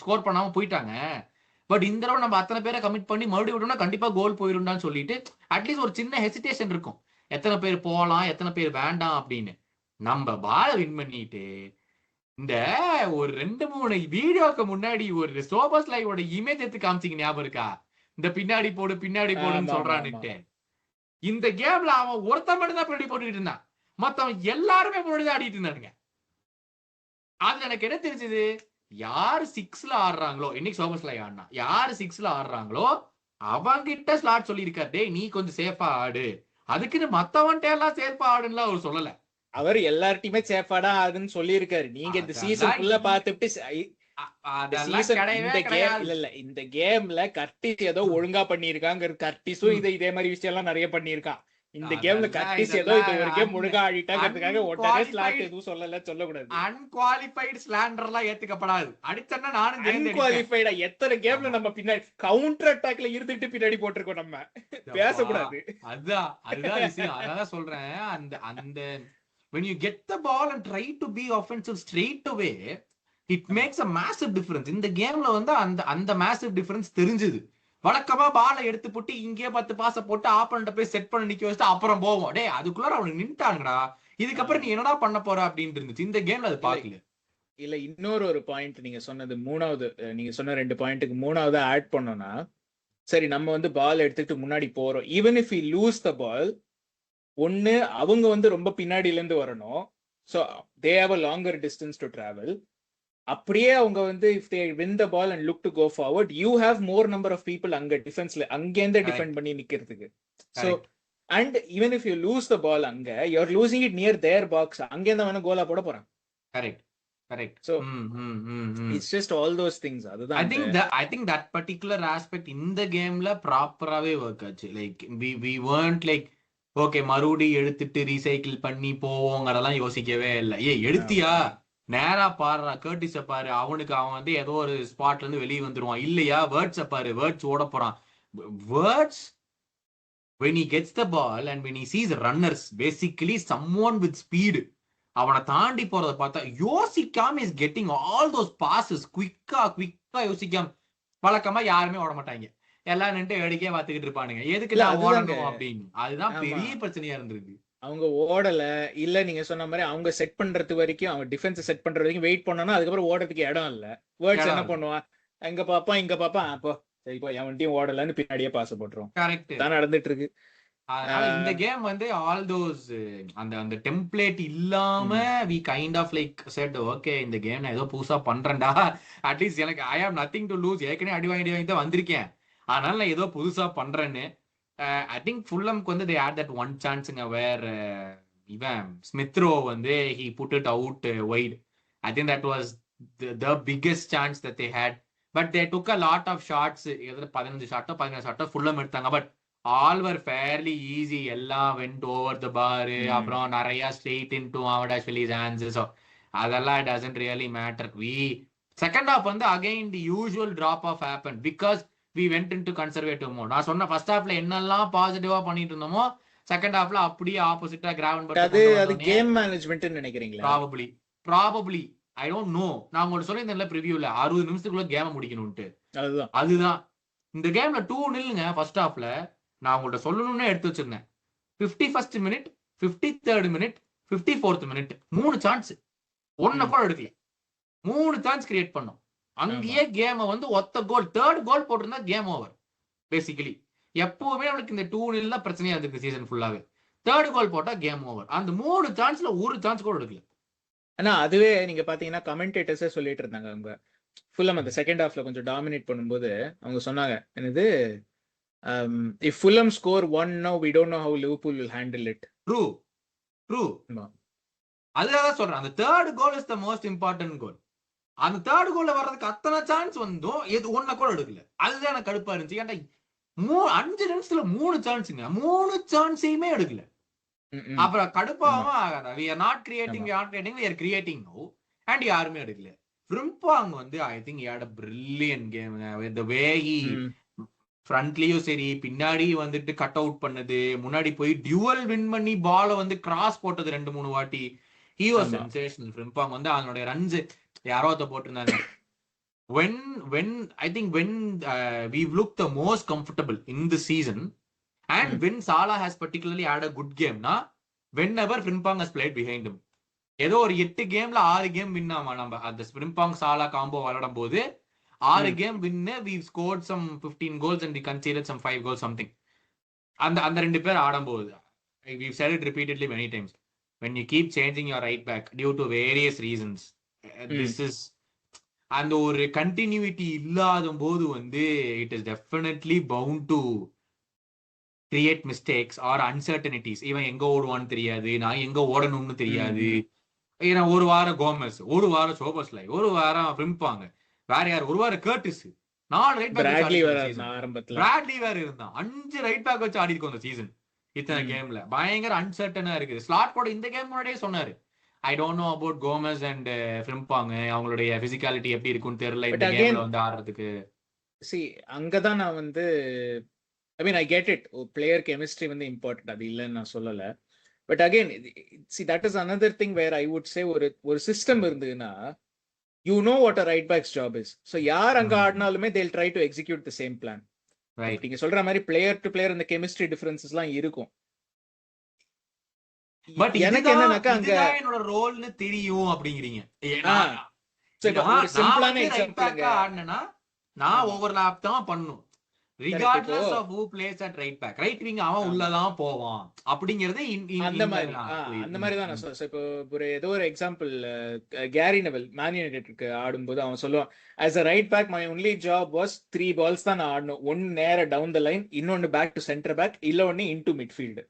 S2: ஸ்கோர் பண்ணாம போயிட்டாங்க, பட் இந்த தடவை நம்ம அத்தனை பேரை கமிட் பண்ணி மறுபடியும் விட்டோம்னா கண்டிப்பா கோல் போயிருந்தான்னு சொல்லிட்டு அட்லீஸ்ட் ஒரு சின்ன ஹெசிடேஷன் இருக்கும். எத்தனை பேர் போகலாம் எத்தனை பேர் வேண்டாம் அப்படின்னு. நம்ம பால வின் பண்ணிட்டு இந்த ஒரு 2-3 வீடியோக்கு முன்னாடி ஒரு சோபாஸ்லாயோட இமேஜ் எடுத்து காமிச்சிங்க, ஞாபகம் இருக்கா? இந்த பின்னாடி போடுன்னு சொல்றான்னுட்டு. இந்த கேம்ல அவன் ஒருத்தன் மட்டும் தான் பின்னாடி போட்டுக்கிட்டு இருந்தான், மத்தவன் எல்லாருமே முன்னாடி தான் ஆடிட்டு இருந்தானுங்க. அதுல எனக்கு என்ன தெரிஞ்சது, யாரு 6ல ஆடுறாங்களோ, இன்னைக்கு சோபாஸ்லாய் ஆடினா, யாரு 6ல ஆடுறாங்களோ அவங்கிட்ட ஸ்லாட் சொல்லியிருக்காரு, டேய் நீ கொஞ்சம் சேஃபா ஆடு, அதுக்குன்னு மத்தவன்ட்ட எல்லாம் சேஃபா ஆடுன்னு அவர் சொல்லல. அவர்
S1: எல்லார்ட்டையுமே சேஃபாடா ஆகுன்னு சொல்லியிருக்காரு. நீங்க இந்த சீசன் ஃபுல்லா பார்த்துட்டு இந்த கேம்ல கர்டிஸ் ஏதோ ஒழுங்கா பண்ணிருக்காங்க. கர்டிஸும் இதே மாதிரி விஷயம் எல்லாம் நிறைய பண்ணிருக்கான். இந்த கேம்ல கர்டிஸ் ஏதோ இது ஒரு கேம் ஒழுங்கா ஆடிட்டாங்கிறதுக்காக உடனே ஸ்லாட் எதுவும் சொல்லக்கூடாது.
S2: அன்குவாலிஃபைடு ஸ்லாண்டர்லாம் ஏத்துக்கப்படாது. அடிச்சன்னா நானும்
S1: அன்குவாலிஃபைடா எத்தனை கேம்ல நம்ம பின்னாடி கவுண்டர் அட்டாக்ல இருந்துட்டு பின்னாடி போட்டிருக்கோம். நம்ம பேசக்கூடாது.
S2: அதுதான் விஷயம். அதான் சொல்றேன். அந்த when you get the ball and try to be offensive straight away, it makes a massive difference. இந்த கேம்ல வந்து அந்த massive difference தெரிஞ்சது. வழக்கமா பாலை எடுத்து போட்டு இங்கே 10 பாச போட்டு ஆப்பனண்ட போய் செட் பண்ணி நிக்க வச்சுட்டு அப்புறம் போவோம். டே அதுக்குள்ள அவனுக்கு நின்ட்டானுங்கடா, இதுக்கப்புறம் நீ என்னடா பண்ண போற அப்படின்னு இருந்துச்சு. இந்த கேம்ல அது பாக்கல.
S1: இல்ல இன்னொரு ஒரு பாயிண்ட் நீங்க சொன்னது, மூணாவது நீங்க சொன்ன 2 பாயிண்ட்டுக்கு மூணாவது ஆட் பண்ணோம்னா, சரி நம்ம வந்து பால் எடுத்துட்டு முன்னாடி போறோம், even if we lose the ball, ஒன்னு அவங்க வந்து ரொம்ப பின்னாடில இருந்து வரணும், so they have a longer distance to travel. அப்படியே அவங்க வந்து if they win the ball and look to go forward, you have more number of people அங்க டிஃபென்ஸ்ல அங்கேருந்து டிஃபெண்ட் பண்ணி நிக்கிறதுக்கு. so and even if you lose the ball அங்க, you are losing it near their box, அங்கேருந்து அவன Cola போட போறான்.
S2: correct
S1: so it's just all those things. அதுதான்
S2: I think that particular aspect இந்த கேம்ல ப்ராப்பராவே வர்க் ஆச்சு. like we weren't like okay மறுபடி எடுத்துட்டு ரீசைக்கிள் பண்ணி போவோங்கிறதெல்லாம் யோசிக்கவே இல்லை. எடுத்தியா நேரா பாடுறா, கர்டிஸ பாரு, அவனுக்கு அவன் வந்து ஏதோ ஒரு ஸ்பாட்ல இருந்து வெளியே வந்துருவான். இல்லையா வேர்ட்ஸ பாரு, வேர்ட்ஸ் ஓட போறான். Words when he gets the ball and when he sees runners, basically someone with speed, அவனை தாண்டி போறத பார்த்தா யோசிக்காம is getting all those passes குவிக்கா யோசிக்காம. வழக்கமா யாருமே ஓட மாட்டாங்க, எல்லாம் நின்று வேடிக்கையே பார்த்துக்கிட்டு இருப்பானுங்க, எதுக்கு ஓடணும் அப்படின்னு. அதுதான் பெரிய பிரச்சனையா இருந்திருக்கு.
S1: அவங்க ஓடல இல்ல, நீங்க சொன்ன மாதிரி அவங்க செட் பண்றது வரைக்கும், அவங்க டிஃபென்ஸ் செட் பண்ற வரைக்கும் வெயிட் பண்ணனா அதுக்கப்புறம் ஓடுறதுக்கு இடம் இல்ல. வேர்ட்ஸ் என்ன பண்ணுவான், இங்க பாப்பான் அப்போ சரி இப்போ எவன்ட்டையும் ஓடலன்னு பின்னாடியே பாஸ் போட்டுரும்.
S2: கரெக்ட்
S1: தான் நடந்துட்டு இருக்கு.
S2: அதனால இந்த கேம் வந்து ஆல் தோஸ் அந்த டெம்ப்ளேட் இல்லாம we kind of like said okay இந்த கேம் நான் ஏதோ புதுசா பண்றேன்டா, அட்லீஸ்ட் எனக்கு I have nothing to lose, ஏற்கனவே அடி வாங்கி தான் வந்திருக்கேன், அதனால நான் ஏதோ புதுசா பண்றேன்னு. I think ஃபுல்லம்க்கு வந்து they had that one chance where இவன் ஸ்மித்ரோ வந்து he put it out wide. I think that was the biggest chance that they had. But they took a lot of shots. 15 ஷாட்டோ 17 ஷாட்டோ ஃபுல்லும் எடுத்தாங்க. But all were fairly easy. எல்லாம் went over the bar. அப்புறம் நிறைய straight into Avadashvili's hands. So அதெல்லாம் it doesn't really matter. Second half வந்து again the usual drop off happened because we went into conservative mode. நான் சொன்ன first ஹாஃப்ல என்னெல்லாம் பாசிட்டிவா பண்ணிட்டு இருந்தோமோ செகண்ட் ஹாஃப்ல அப்படியே ஆப்போசிட்டா கிராவன்
S1: அது கேம் மேனேஜ்மென்ட்னு நினைக்கிறீங்களா?
S2: Probably I don't know. நான் உங்களுக்கு சொல்லியிருந்தேன்ல ப்ரிவியூல 60 நிமிஷத்துக்குள்ள கேமை முடிக்கணும்ட்டு. அதுதான் இந்த கேம்ல 2-0ங்க ஃபர்ஸ்ட் ஹாஃப்ல. நான் உங்கள்ட்ட சொல்லணும்னு எடுத்து வச்சிருந்தேன். 51st minute, 53rd minute, 54th minute 3 chance, ஒன்ன கூட எடுக்கல. 3 சான்ஸ் கிரியேட் பண்ணோம். அங்கேயே கேமை வந்து ஒத்த கோல், தேர்ட் கோல் போட்டிருந்தா கேம் ஓவர். பேசிக்கலி எப்பவுமே அவனுக்கு இந்த 2-0 தான் பிரச்சனையா இருக்கு சீசன் ஃபுல்லாவே. தேர்ட் கோல் போட்டா கேம் ஓவர். அந்த 3 சான்ஸ்ல ஒரு சான்ஸ் கூட எடுக்கல.
S1: ஆனா அதுவே நீங்க பாத்தீங்கன்னா கமெண்டேட்டர்ஸே சொல்லிட்டு இருந்தாங்க. அவங்க ஃபுல்லம் அந்த செகண்ட் ஹாஃப்ல கொஞ்சம் டாமினேட் பண்ணும்போது அவங்க சொன்னாங்க, என்னது if Fulham score 1 now we don't know how Liverpool will handle it.
S2: True. அதுதான் சொல்றேன், அந்த third goal is the most important goal. அந்த தேர்ட் கோல்ல வர்றதுக்கு அத்தனை சான்ஸ் வந்தும் எது ஒன்ன கூட எடுக்கல. அதுதான் எனக்கு கடுப்பா இருந்துச்சு. ஏன்டா 5 நிமிஷத்துல 3 சான்ஸுங்க, 3 சான்ஸையுமே எடுக்கல. அப்புறம் கடுப்பாவும் ஆகாதா? we are not creating, we are creating now and யாருமே எடுக்கல. ஃப்ரிம்பாங் வந்து I think he had a brilliant game. the way he ஃப்ரண்ட்லயும் சரி பின்னாடி வந்துட்டு கட் அவுட் பண்ணது, முன்னாடி போய் டியூவல் வின் பண்ணி பால வந்து கிராஸ் போட்டது 2-3 வாட்டி. he was sensational. ஃப்ரிம்பாங் வந்து அவனுடைய ரன்ஸ் யாரோ போட்டிருந்தாங்க. when I think when we've looked the most comfortable in the season and when Salah has particularly had a good game na, whenever Frimpong has played behind him. ஏதோ ஒரு 8 கேம்ல 6 game win ஆமா நம்ம அந்த Frimpong Salah combo விளையாடும் போது 6 game win we scored some 15 goals and we conceded some 5 goals something. அந்த ரெண்டு பேர் ஆடும்போது we've said it repeatedly many times, when you keep changing your right back due to various reasons, this is அந்த ஒரு continuity இல்லாத போது வந்து it is definitely bound to create mistakes or uncertainties. இவன் எங்க ஓடுவான்னு தெரியாது, நான் எங்க ஓடணும்னு தெரியாது. ஏன்னா ஒரு வாரம் கோமஸ், ஒரு வாரம் சோபர்ஸ்லை, ஒரு வாரம் ஃப்ரிம்பாங்க, வேற யார், ஒரு வாரம் கர்டிஸ், 4 ரைட் பேக் பிராட்லி வேற இருந்தான். 5 ரைட் பேக் வச்சு ஆடி இருக்கும் இந்த சீசன். இத்தனை கேம்ல பயங்கர அன்சர்டனா இருக்குது. ஸ்லாட் கூட இந்த கேம் முன்னாடியே சொன்னாரு, I don't know about Gomez and Frimpong, அவங்களுடைய பிசிக்காலிட்டி எப்படி இருக்குன்னு தெரியல இந்த கேம்ல வந்து ஆடுறதுக்கு.
S1: அங்கதான் நான் வந்து I mean I get it, player chemistry வந்து important, அது இல்லைன்னு நான் சொல்லல. But again that is another thing where I would say ஒரு சிஸ்டம் இருந்ததுன்னா you know what a right back's job is. So யார் அங்க ஆடினாலுமே they'll try to execute the same plan.
S2: Right.
S1: நீங்க சொல்ற மாதிரி பிளேயர் டு பிளேயர் இந்த chemistry டிஃபரன்சஸ்லாம் இருக்கும்.
S2: But எனக்கு என்னன்னாக்கா அங்க என்னோட ரோல்னு தெரியும் அப்படிங்கறீங்க. சிம்பிளான எக்ஸாம்பிள் ஆடுனா நான் ஓவர்லாப் தான் பண்ணனும், regardless of who plays at right back. right wing அவன் உள்ளதான் போவான் அப்படிங்கறது அந்த மாதிரி தான் நான் சொல்றேன். இப்போ ஏதோ ஒரு எக்ஸாம்பிள், கேரி நெவல் மேன் யுனைட்டெட்க்கு ஆடும்போது அவன் சொல்லுவான், as a right back my only job was 3 balls தான் நான் ஆடணும். ஒன்னு நேரா டவுன் த லைன், இன்னொன்னு பேக் டு சென்டர் பேக், இல்ல ஒன்னு இன்டு மிட்ஃபீல்ட்.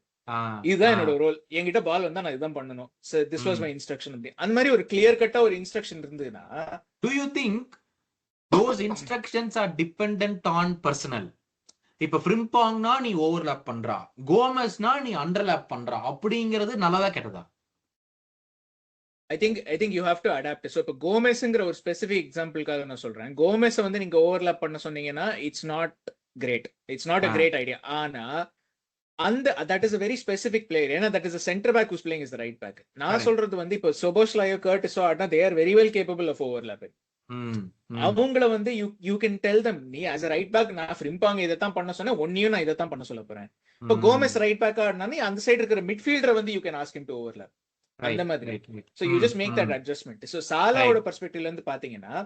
S2: இதுதான் என்னோட ரோல். என்கிட்ட பால் வந்தா நான் இதான் பண்ணணும். This was my instruction. அந்த மாதிரி ஒரு கிளியர் கட்டா ஒரு இன்ஸ்ட்ரக்ஷன் இருந்ததுன்னா, do you think those instructions are dependent on personnel? இப்ப ஃப்ரிம்பாங்னா நீ ஓவர்லாப் பண்றா, கோமஸ்னா நீ அண்டர்லாப் பண்றா, அப்படிங்கிறது நல்லதா கெட்டதா?
S1: I think you have to adapt. So இப்ப கோமஸ்ங்கற ஒரு ஸ்பெசிபிக் எக்ஸாம்பிளுக்காக நான் சொல்றேன். கோமஸ் வந்து நீங்க ஓவர்லாப் பண்ண சொன்னீங்கன்னா it's not great, it's not a great idea. ஆனா that is a very specific player. ஏன்னா that is a center back who's playing as the right back. நான் சொல்றது வந்து இப்போ சோபோஸ்லாயோ கர்டிஸோ ஆடினா they are very well capable of overlapping. அவங்கள வந்து you can tell them, நீ as a right back நான் ஃப்ரிம்பாங் இதைத்தான் பண்ண சொன்னேன், ஒன்னியும் நான் இதைத்தான் பண்ண சொல்ல போறேன். இப்போ கோமஸ் ரைட் பேக் ஆடினா நீ அந்த சைடு இருக்கிற மிட்ஃபீல்டரை வந்து you can ask him to overlap. அந்த மாதிரி. So you just make that adjustment. So சாலாவோட பெர்ஸ்பெக்டிவ்ல இருந்து பாத்தீங்கன்னா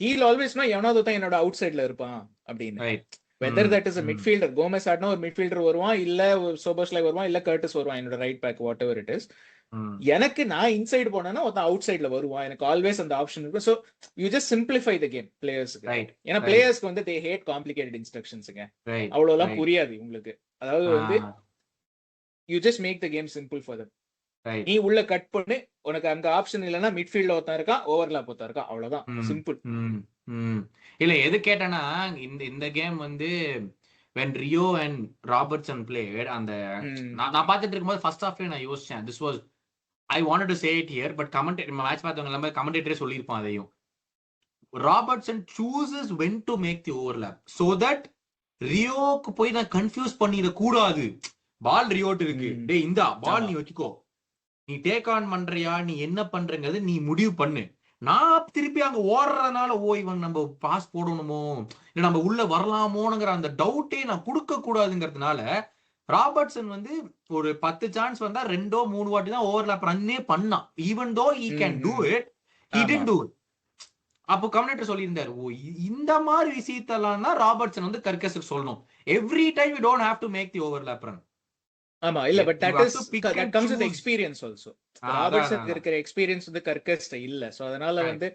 S1: he'll always know எவனாவது தான் என்னோட அவுட் சைடுல இருப்பான் அப்படின்னு. whether that is a midfielder, Gomez ஆடினா ஒரு மிட்ஃபீல்டர் வருவான், இல்ல சோபோஸ்லாய் வருவான், இல்ல கர்டிஸ் வருவான் என்னோட right back, whatever it is. எனக்கு நான் இன்சைடு போனேன்னா ஒருத்தன் அவுட் சைட்ல வருவான், எனக்கு ஆல்வேஸ் அந்த ஆப்ஷன் இருக்கும். So you just simplify the game பிளேயர்ஸ்க்கு. ஏன்னா பிளேயர்ஸ்க்கு வந்து தே ஹேட் காம்ப்ளிகேட்டட் இன்ஸ்ட்ரக்ஷன்ஸுங்க, அவ்வளோலாம் புரியாது உங்களுக்கு. அதாவது வந்து you just make the game simple for them.
S2: Right.
S1: நீ உள்ள கட் பண்ணு, உனக்கு அங்க ஆப்ஷன் இல்லைன்னா மிட்ஃபீல்ட்ல ஒருத்தன் இருக்கான், ஓவர்லாப் ஒருத்தன் இருக்கான், அவ்வளவுதான், சிம்பிள்.
S2: இல்ல எது கேட்டேன்னா இந்த இந்த கேம் வந்து when Rio and Robertson played அந்த நான் பார்த்துட்டு இருக்கும்போது ஃபர்ஸ்ட் ஹாஃப்ல நான் யோசிச்சேன், this was I wanted to say it here, but match பார்த்தவங்க எல்லாமே கமெண்டேட்டரே சொல்லியிருப்பான் அதையும். Robertson chooses when to make the overlap so that ரியோக்கு போய் நான் கன்ஃபியூஸ் பண்ணிட கூடாது. பால் ரியோட்டு இருக்கு, டேய் இந்த பால் நீ வச்சுக்கோ, நீ டேக் ஆன் பண்றியா, நீ என்ன பண்றங்கிறது நீ முடிவு பண்ணு. நான் திருப்பி அங்க ஓடுறதுனால இவன் நம்ம பாஸ் போடணுமோ இல்ல நம்ம உள்ள வரலாமோங்கிற அந்த டவுட்டே நான் கொடுக்க கூடாதுங்கிறதுனால ராபர்ட்சன் வந்து ஒரு 10 சான்ஸ் வந்தா 2-3 வாட்டி தான் ஓவர்லாப் ரன்னே பண்ணான். Even though he can do it, he didn't do it. அப்போ கமெண்டேட்டர் சொல்லியிருந்தாரு, இந்த மாதிரி விஷயத்தெல்லாம் தான் ராபர்ட்சன் வந்து கர்கஸுக்கு சொல்லணும். Every time you don't have to make the overlap run.
S1: ஆமா, இல்ல but that comes with experience also. ராபர்ட்சனுக்கு இருக்கிற எக்ஸ்பீரியன்ஸ் வந்து கர்கஸ்ட இல்ல. சோ அதனால வந்து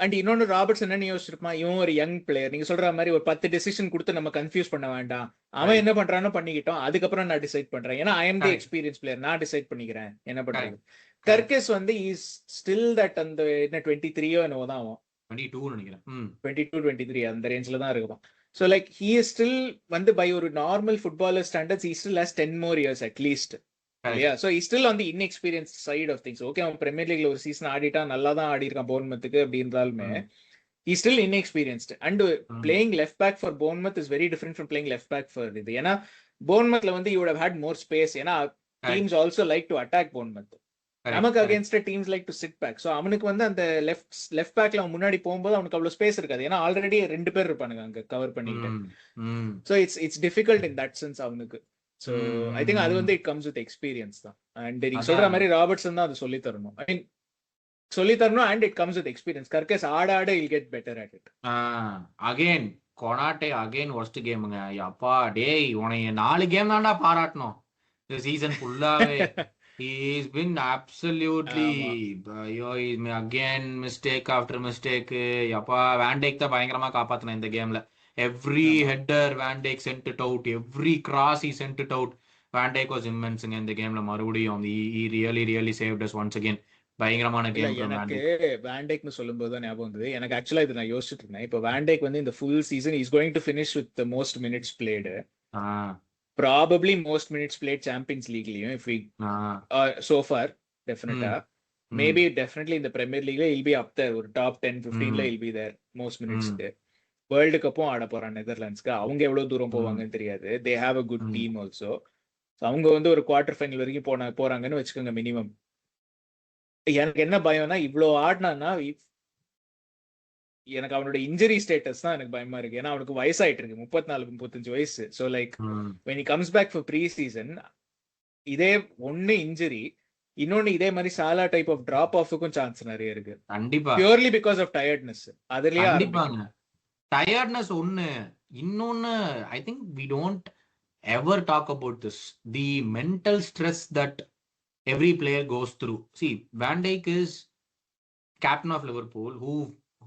S1: அண்ட் இன்னொன்னு ராபர்ட்சன் என்ன யோசிச்சிருப்பான், இவன் ஒரு யங் பிளேயர், நீங்க சொல்ற மாதிரி ஒரு 10 டெசிஷன் கொடுத்து நம்ம கன்ஃபியூஸ் பண்ண வேண்டாம், அவன் என்ன பண்றானோ பண்ணிக்கிட்டோம், அதுக்கப்புறம் நான் டிசைட் பண்றேன், ஏன்னா I am the experience player, நான் டிசைட் பண்ணிக்கிறேன் என்ன பண்றது. கர்கஸ் வந்து இஸ் ஸ்டில் தட் அந்த என்ன 23 என்னவோ தான் அவன்
S2: 22 நினைக்கிறேன்,
S1: 22-23 அந்த ரேஞ்ச்ல தான் இருக்கும். So like he is still வந்து by ஒரு normal footballer standards he still has 10 more years at least. Yeah, so he's still on the inexperienced side of things. Okay, அவன் பிரீமியர் லீக்ல ஒரு சீசன் ஆடிட்டா நல்லா தான் ஆடி இருக்கான் போர்ன்மத்துக்கு அப்படின்றாலுமே he's still inexperienced and playing left back for Bournemouth is very different from playing left back for இது. ஏன்னா போர்ன்மத்ல வந்து you would have had more space, ஏன்னா teams also like to attack Bournemouth. நமக்கு against teams like to sit back. So அவனுக்கு வந்து அந்த left பேக்ல அவன் முன்னாடி போகும்போது அவனுக்கு அவ்வளவு ஸ்பேஸ் இருக்காது, ஏன்னா ஆல்ரெடி 2 பேர் இருப்பானுங்க அங்க கவர் பண்ணிட்டு. So it's difficult in that sense அவனுக்கு. ஸோ ஐ திங்க் அது வந்து இட் கம்ஸ் வித் எக்ஸ்பீரியன்ஸ் தான். அண்ட் நீங்க சொல்ற மாதிரி ராபர்ட்சன் தான் அது சொல்லி தரணும். ஐ மீன் சொல்லி தரணும் and it comes with experience. Kerkez ஆட he'll get better at it.
S2: Again Konate again worst கேமுங்க. அப்பா டேய் உனைய 4 கேம் தான்டா பாராட்டணும் இந்த சீசன் ஃபுல்லாவே. He's been absolutely again mistake after mistake. அப்பா வாண்டேக் தான் பயங்கரமா காப்பாத்தின இந்த கேம்ல. Every header Van Dijk sent it out, every cross he sent it out. Van Dijk was immense in the game. மறுபடியும் he really saved us once again. பயங்கரமான game.
S1: எனக்கு Van Dijk னு சொல்லும்போது தான் ஞாபகம் வந்தது. எனக்கு ஆக்சுவலா இது நான் யோசிச்சுட்டு இருந்தேன். இப்போ Van Dijk வந்து இந்த full season is going to finish with the most minutes played. Probably most minutes played Champions League if we so far definitely maybe definitely in the Premier League he'll be up there or top 10-15 la he'll be there most minutes. World Cup ஆட போறான் நெதர்லாண்ட்ஸ்க்கு, அவங்க எவ்வளவு தூரம் போவாங்கன்னு தெரியாது. they have a good team also. so அவங்க வந்து ஒரு குவார்டர் ஃபைனல் வரைக்கும் போறாங்கன்னு வச்சுக்கோங்க மினிமம். எனக்கு என்ன பயம்னா இவ்வளோ ஆடினான்னா எனக்கு அவனோட இன்ஜுரி ஸ்டேட்டஸ் தான் எனக்கு பயமா இருக்கு. ஏன்னா அவனுக்கு வயசாயிட்டு இருக்கு, 34-35 வயசு. So like when he comes back for pre-season இதே ஒன்னு இன்ஜுரி, இன்னொன்னு இதே மாதிரி சாலா டைப் ஆஃப் டிராப் ஆஃப்க்கும் சான்ஸ் நிறைய இருக்கு.
S2: கண்டிப்பா
S1: பியூர்லி பிகாஸ் ஆஃப் டயர்ட்னஸ். அதுலயே
S2: கண்டிப்பாங்க டயர்ட்னஸ் ஒன்னு. இன்னொன்னு I think we don't ever talk about this, the mental stress that every player goes through. See, Van Dijk is captain of Liverpool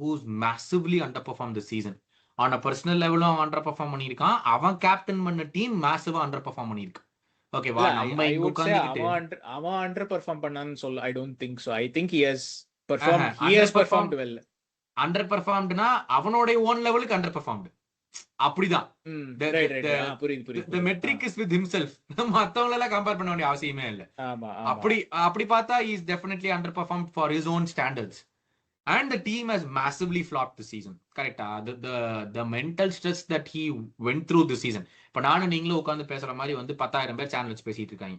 S2: who's massively underperformed this season. On a personal level அவன் underperform பண்ணிருக்கான், அவன் captain பண்ண team massive underperform பண்ணிருக்கு. ஓகேவா, நம்ம இங்க உட்கார்ந்துட்டு
S1: அவன் underperform பண்ணான்னு சொல்ல I don't think so. I think he has performed well.
S2: underperformedனா அவனோட own levelக்கு underperformed. அப்படிதான் the metric is with himself. மத்தவங்கள எல்லாம் கம்பேர் பண்ண வேண்டிய அவசியமே இல்ல. அப்படி பார்த்தா he is definitely underperformed for his own standards. And the team has massively flopped this season. Correct. The mental stress that he went through this season. இப்ப நானும் நீங்களும் உட்காந்து பேசுற மாதிரி வந்து 10,000 பேர் சேனல் வச்சு பேசிட்டு இருக்காங்க.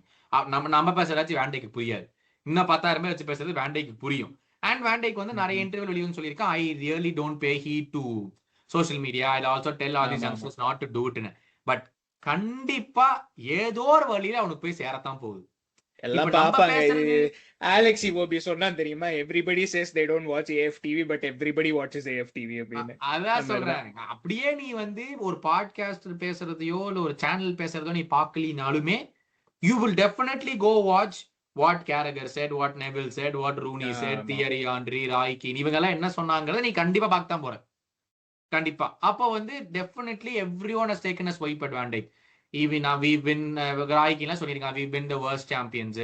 S2: நம்ம பேசுறதாச்சும் Van Dijkக்கு புரியாது. இன்னும் 10,000 பேர் வச்சு பேசுறது Van Dijkக்கு புரியும். And Van Dijk வந்து நிறைய இன்டர்வியூ வெளியும் சொல்லியிருக்கான், I really don't pay heed to social media. I'll also tell all these youngsters not to do it. But கண்டிப்பா ஏதோ ஒரு வழியில அவனுக்கு போய் சேரத்தான் போகுது.
S1: எல்லாம் பாப்பாங்க. Alex Iwobi சொன்னா தெரியுமா, everybody says they don't watch AFTV but everybody watches AFTV அப்படின்னு.
S2: அதான் சொல்றேன். அப்படியே நீ வந்து ஒரு பாட்காஸ்ட் பேசுறதையோ இல்ல ஒரு சேனல் பேசுறதோ நீ பார்க்கலினாலுமே you will definitely go watch what Carragher said, what Neville said, what Rooney said, Thierry Henry, Roy Keane இவங்க எல்லாம் என்ன சொன்னாங்கறத நீ கண்டிப்பா பார்க்க தான் போற. கண்டிப்பா. அப்போ வந்து definitely everyone has taken a swipe at Van Dijk. Even we've been Roy Keane சொல்லிருக்காங்க, we've been the worst champions.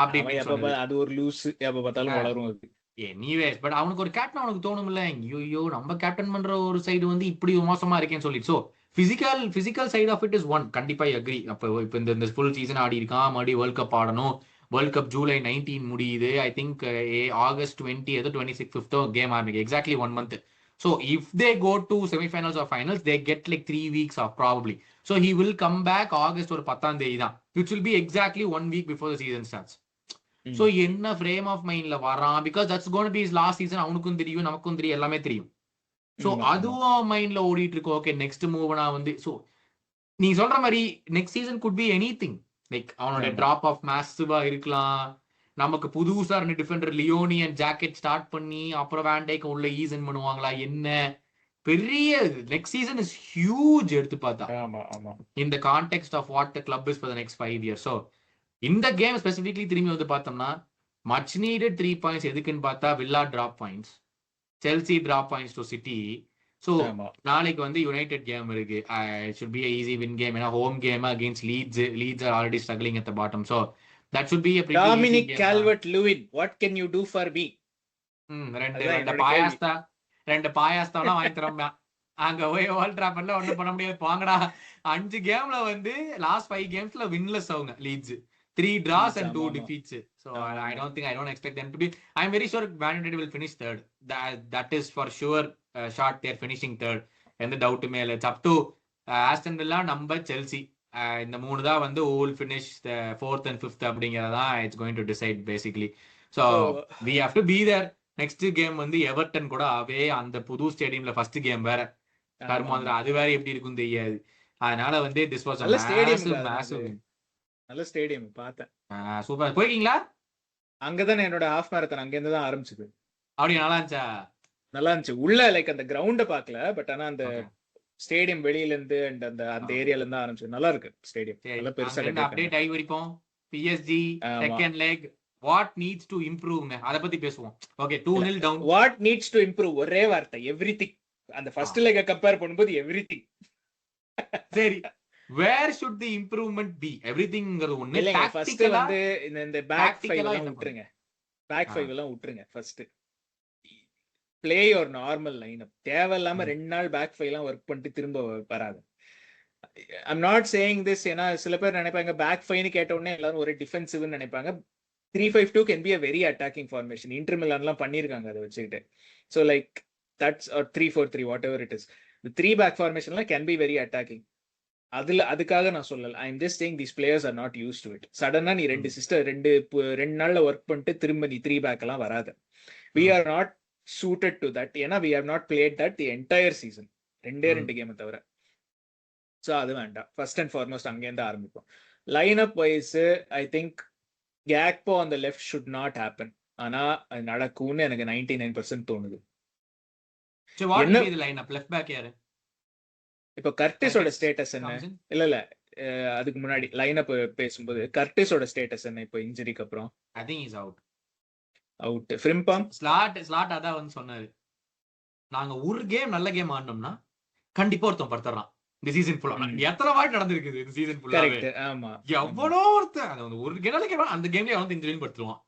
S2: அப்படி
S1: அவன்
S2: இப்படின்னு சொன்னது.
S1: அது ஒரு லூஸ், எப்ப பார்த்தாலும் வளரும் அது.
S2: எனிவேஸ் பட் அவனுக்கு ஒரு கேப்டன் அவனுக்கு தோணும்ல, ஐயோ நம்ம கேப்டன் பண்ற ஒரு சைடு வந்து இப்படி மோசமா இருக்கேன்னு சொல்லி. So physical side of it is one, கண்டிப்பா அக்ரி. அப்போ இப்போ இந்த ஃபுல் சீசன் ஆடி இருக்கான், மறுபடியும் வேர்ல்ட் கப் ஆடணும். வேர்ல்ட் கப் ஜூலை 19 முடியுது, ஐ திங்க் ஆகஸ்ட் 20 ஏதோ 26 5 கேம் ஆரம்பிக்கு, exactly 1 month. So if they go to semi-finals or finals, they get like 3 weeks off probably. So he will come back August ஒரு 10ஆம் தேதி தான், which will be exactly 1 week before the season starts. So என்ன frame of மைண்ட்ல வரான், because that's gonna be his last season. அவனுக்கும் தெரியும், நமக்கும் தெரியும், எல்லாமே தெரியும். ஸோ அதுவும் மைண்ட்ல ஓடிட்டு இருக்கு. ஓகே நெக்ஸ்ட் மூவ் நான் வந்து, ஸோ நீ சொல்ற மாதிரி நெக்ஸ்ட் சீசன் குட் பி எனி திங். லைக் அவனோட டிராப் ஆஃப் மேசிவா இருக்கலாம். நமக்கு புதுசா 2 defender Leoni and Jacquet start பண்ணி அப்புறம் வேண்டைக்கு உள்ள ஈசன் பண்ணுவாங்களா என்ன, பெரிய நெக்ஸ்ட் சீசன் இஸ் ஹியூஜ் எடுத்து பார்த்தா இந்த context of what the club is for the next 5 years. So இந்த கேம் ஸ்பெசிஃபிக்லி திரும்பி வந்து பார்த்தோம்னா மச் நீடட் 3 பாயிண்ட்ஸ். எதுக்குன்னு பார்த்தா Villa drop points, Chelsea drop points to City. So நாளைக்கு வந்து யுனைடெட் கேம் இருக்கு, it should be a easy win game. ஏன்னா home game against Leeds are already struggling at the bottom. So that should be a pretty
S1: Dominic
S2: easy game.
S1: Calvert-Lewin, what can you do for me?
S2: ரெண்டு பாயாஸ்தான் வாங்கி தரோம்யா. அங்க போய் world டிராஃபர்ட்ல ஒண்ணும் பண்ண முடியாது, போங்கடா. 5 கேம்ல வந்து லாஸ்ட் 5 கேம்ஸ்ல வின்லெஸ் அவங்க leads, 3 draws and 2 defeats. So I don't expect them to be. I'm very sure Man United will finish third. That is for sure. Short they're finishing third. எந்த டவுட்டுமே இல்லை. It's up to Aston Villa, நம்ம Chelsea. இந்த 3 தான் வந்து who will finish the 4th and 5th அப்படிங்கறதான் it's going to decide basically. So we have to be there. Next game வந்து Everton கூட அவே அந்த புது ஸ்டேடியம்ல ஃபர்ஸ்ட் கேம் வேற கர்மாந்திர, அது வேற எப்படி இருக்கும் தெரியாது. அதனால வந்து திஸ் வாஸ் a massive
S1: நல்ல ஸ்டேடியம் பார்த்தேன்.
S2: சூப்பர். போயிருக்கீங்களா?
S1: அங்கதானே என்னோட ஹாஃப் மேரத்தான் அங்க இருந்து தான் ஆரம்பிச்சது.
S2: அப்படியே நல்லா இருந்துச்சா?
S1: நல்லா இருந்துச்சு. உள்ள லைக் அந்த கிரவுண்ட பார்க்கல, பட் ஆனா அந்த ஸ்டேடியம் வெளியில இருந்து அண்ட் அந்த ஏரியால இருந்து ஆரம்பிச்சு. நல்லா இருக்கு ஸ்டேடியம், நல்லா பெருசா கட்டிருக்காங்க.
S2: அப்படியே டை வரைக்கும் PSG second leg what needs to improve, அத பத்தி பேசுவோம். Okay 2-0 down.
S1: what needs to improve ஒரே வார்த்தை, everything. அந்த ஃபர்ஸ்ட் லெக்க கம்பேர் பண்ணும்போது everything.
S2: சரி, where should the improvement be? everything ஒண்ணு
S1: இல்லங்க. ஃபர்ஸ்ட் வந்து இந்த பேக் 5 எல்லாம் விட்டுருங்க, பேக் 5 எல்லாம் விட்டுருங்க. First play your normal lineup. தேவையில்லாம 2 நாள் பேக் 5 எல்லாம் வர்க் பண்ணிட்டு திரும்ப வராது. I'm not saying this ஏன்னா சில பேர் நினைப்பாங்க பேக் 5 கேட்ட உடனே எல்லாரும் ஒரே டிஃபென்சிவ்னு நினைப்பாங்க. 3-5-2 can be a very attacking formation. Inter Milan எல்லாம் பண்ணிருக்காங்க அதை வச்சுக்கிட்டு. So like that's or 3-4-3 whatever it is. The 3 back formation can be very attacking. அதுக்காக நான் சொல்லல. I am just saying these players are not used to it. சடனா நீ ரெண்டு நாள்ல ஒர்க் பண்ணிட்டு திரும்ப நீ 3 back எல்லாம் வராது. We are not suited to that. ஏன்னா we have not played that the entire season. ரெண்டு கேம் தவிர. So அது வேண்டாம். First and foremost அங்க இருந்து ஆரம்பிப்போம். Lineup wise I think Gakpo on the left should not happen. ஆனா அது நடக்கும்னு எனக்கு 99% தோணுது.
S2: So what will be the lineup? Left back யாரு?
S1: இப்போ கர்டிஸோட ஸ்டேட்டஸ் என்ன? இல்ல அதுக்கு முன்னாடி லைனப் பேசும்போது கர்டிஸோட ஸ்டேட்டஸ் என்ன இப்போ இன்ஜரிக்கு அப்புறம்?
S2: I think he's out.
S1: Frimpong
S2: slot அதான் வந்து சொன்னாரு, நாங்க ஒரு கேம் நல்ல கேம் ஆடணும்னா கண்டிப்பா ஒருத்தன் படுத்துறான் இந்த சீசன் ஃபுல்லா. எத்தனை வாட்டி நடந்திருக்குது இந்த சீசன் ஃபுல்லா?
S1: ஆமா,
S2: எவ்வளோ ஒருத்தன் அந்த ஒரு கேம் நல்ல கேம் அந்த கேம்லயே வந்து injury படுத்துவான்.